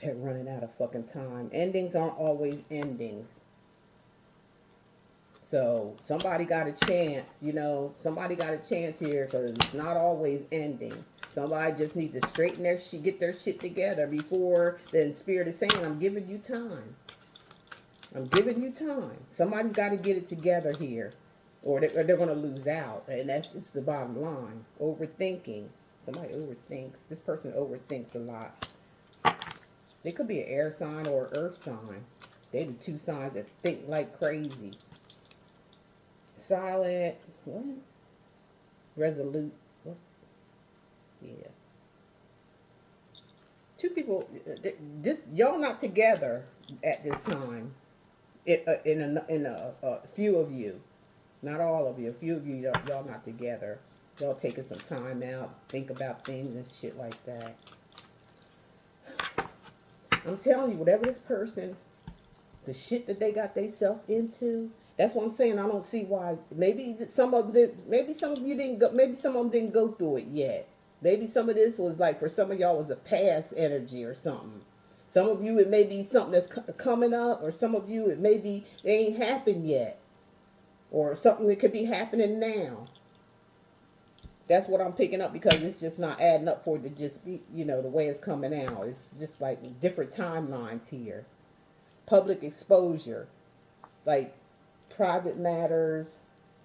They're running out of fucking time. Endings aren't always endings. So somebody got a chance, somebody got a chance here because it's not always ending. Somebody just needs to straighten their shit, get their shit together before the spirit is saying, I'm giving you time. I'm giving you time. Somebody's got to get it together here or they're going to lose out. And that's just the bottom line. Overthinking. Somebody overthinks. This person overthinks a lot. They could be an air sign or an earth sign. They the two signs that think like crazy. Silent. What? Resolute. What? Yeah. Two people. This y'all not together at this time. In a few of you, not all of you. A few of you, y'all not together. Y'all taking some time out, think about things and shit like that. I'm telling you, whatever this person, the shit that they got themselves into, that's what I'm saying. I don't see why. Maybe some of you didn't go. Maybe some of them didn't go through it yet. Maybe some of this was like, for some of y'all, was a past energy or something. Some of you, it may be something that's coming up, or some of you, it may be it ain't happened yet, or something that could be happening now. That's what I'm picking up, because it's just not adding up for it to just be, the way it's coming out. It's just like different timelines here. Public exposure, like private matters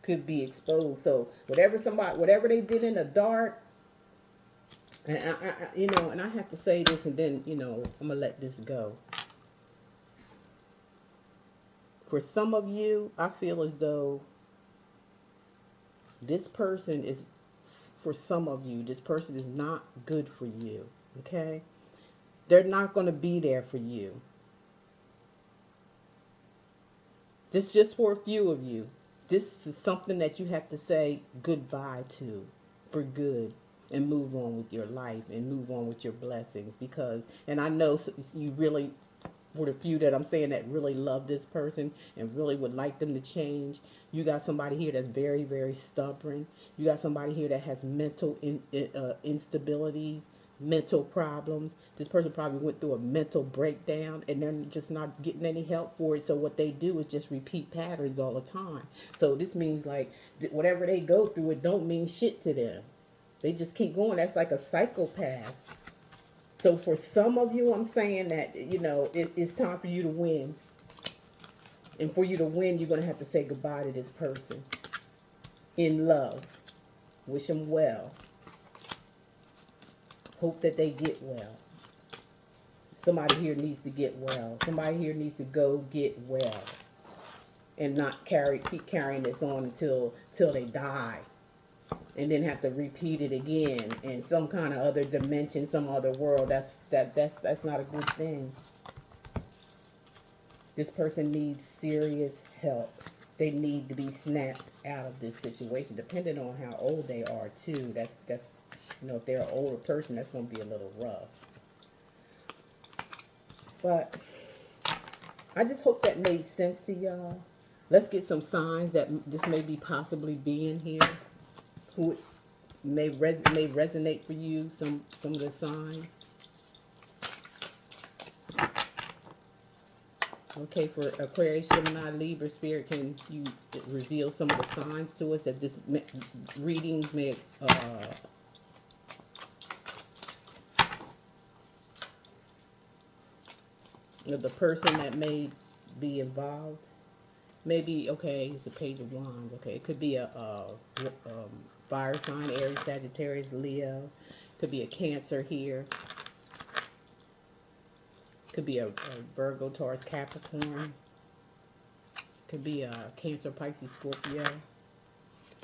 could be exposed. So whatever they did in the dark, and and I have to say this, and then I'm gonna let this go. For some of you, I feel as though this person is, for some of you, this person is not good for you. Okay, they're not going to be there for you. This is just for a few of you. This is something that you have to say goodbye to for good, and move on with your life and move on with your blessings. Because, and I know you really, for the few that I'm saying that really love this person and really would like them to change, you got somebody here that's very, very stubborn. You got somebody here that has mental instabilities, mental problems. This person probably went through a mental breakdown, and they're just not getting any help for it. So what they do is just repeat patterns all the time. So this means, like, whatever they go through, it don't mean shit to them. They just keep going. That's like a psychopath. So for some of you, I'm saying that, it's time for you to win. And for you to win, you're going to have to say goodbye to this person in love. Wish them well. Hope that they get well. Somebody here needs to get well. Somebody here needs to go get well. And not keep carrying this on until they die. And then have to repeat it again in some kind of other dimension, some other world. That's not a good thing. This person needs serious help. They need to be snapped out of this situation, depending on how old they are too. That's if they're an older person, that's going to be a little rough. But I just hope that made sense to y'all. Let's get some signs that this may be possibly being here. Who it may resonate for you, some of the signs. Okay, for Aquarius, Gemini, Libra, Spirit, can you reveal some of the signs to us that this readings may the person that may be involved? Maybe, okay, it's a Page of Wands. Okay, it could be a fire sign, Aries, Sagittarius, Leo. Could be a Cancer here. Could be a Virgo, Taurus, Capricorn. Could be a Cancer, Pisces, Scorpio.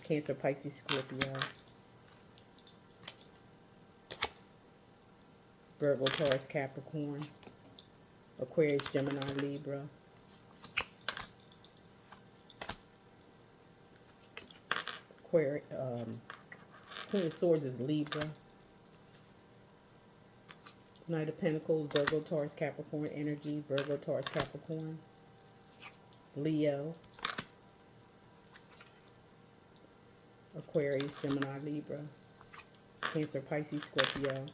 Cancer, Pisces, Scorpio. Virgo, Taurus, Capricorn. Aquarius, Gemini, Libra. Aquarius, Queen of Swords is Libra. Knight of Pentacles, Virgo, Taurus, Capricorn energy. Virgo, Taurus, Capricorn. Leo. Aquarius, Gemini, Libra. Cancer, Pisces, Scorpio.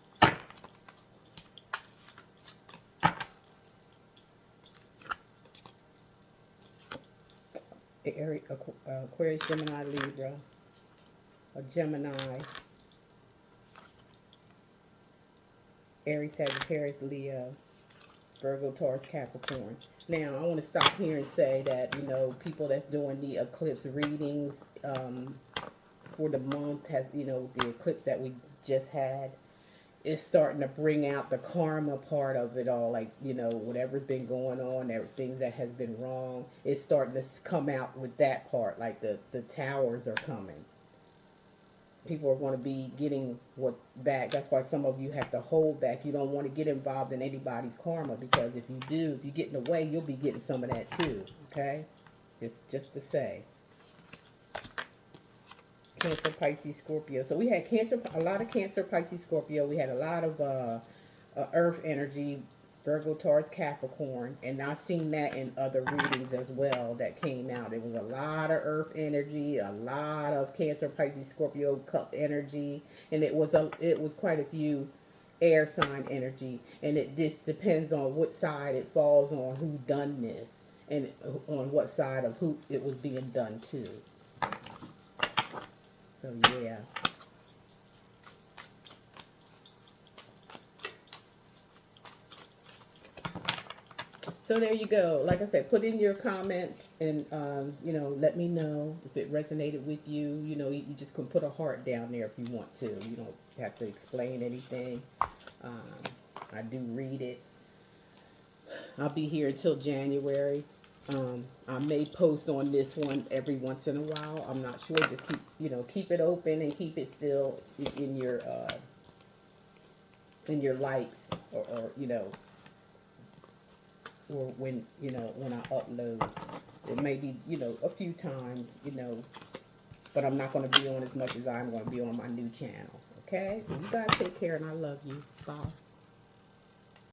Aquarius, Gemini, Libra. A Gemini. Aries, Sagittarius, Leo. Virgo, Taurus, Capricorn. Now, I want to stop here and say that, people that's doing the eclipse readings for the month has, the eclipse that we just had, it's starting to bring out the karma part of it all. Like, whatever's been going on, things that has been wrong, it's starting to come out with that part. Like the towers are coming. People are going to be getting what back. That's why some of you have to hold back. You don't want to get involved in anybody's karma, because if you do, if you get in the way, you'll be getting some of that too. Okay, just to say. Cancer, Pisces, Scorpio. So we had Cancer, a lot of Cancer, Pisces, Scorpio. We had a lot of Earth energy, Virgo, Taurus, Capricorn, and I've seen that in other readings as well that came out. It was a lot of Earth energy, a lot of Cancer, Pisces, Scorpio cup energy, and it was quite a few air sign energy, and it just depends on what side it falls on, who done this, and on what side of who it was being done to. So yeah. So there you go. Like I said, put in your comments and, let me know if it resonated with you. You just can put a heart down there if you want to. You don't have to explain anything. I do read it. I'll be here until January. I may post on this one every once in a while. I'm not sure. Just keep it open and keep it still in your likes, or or when I upload. It may be a few times, but I'm not going to be on as much as I'm going to be on my new channel. Okay, you guys take care, and I love you. Bye.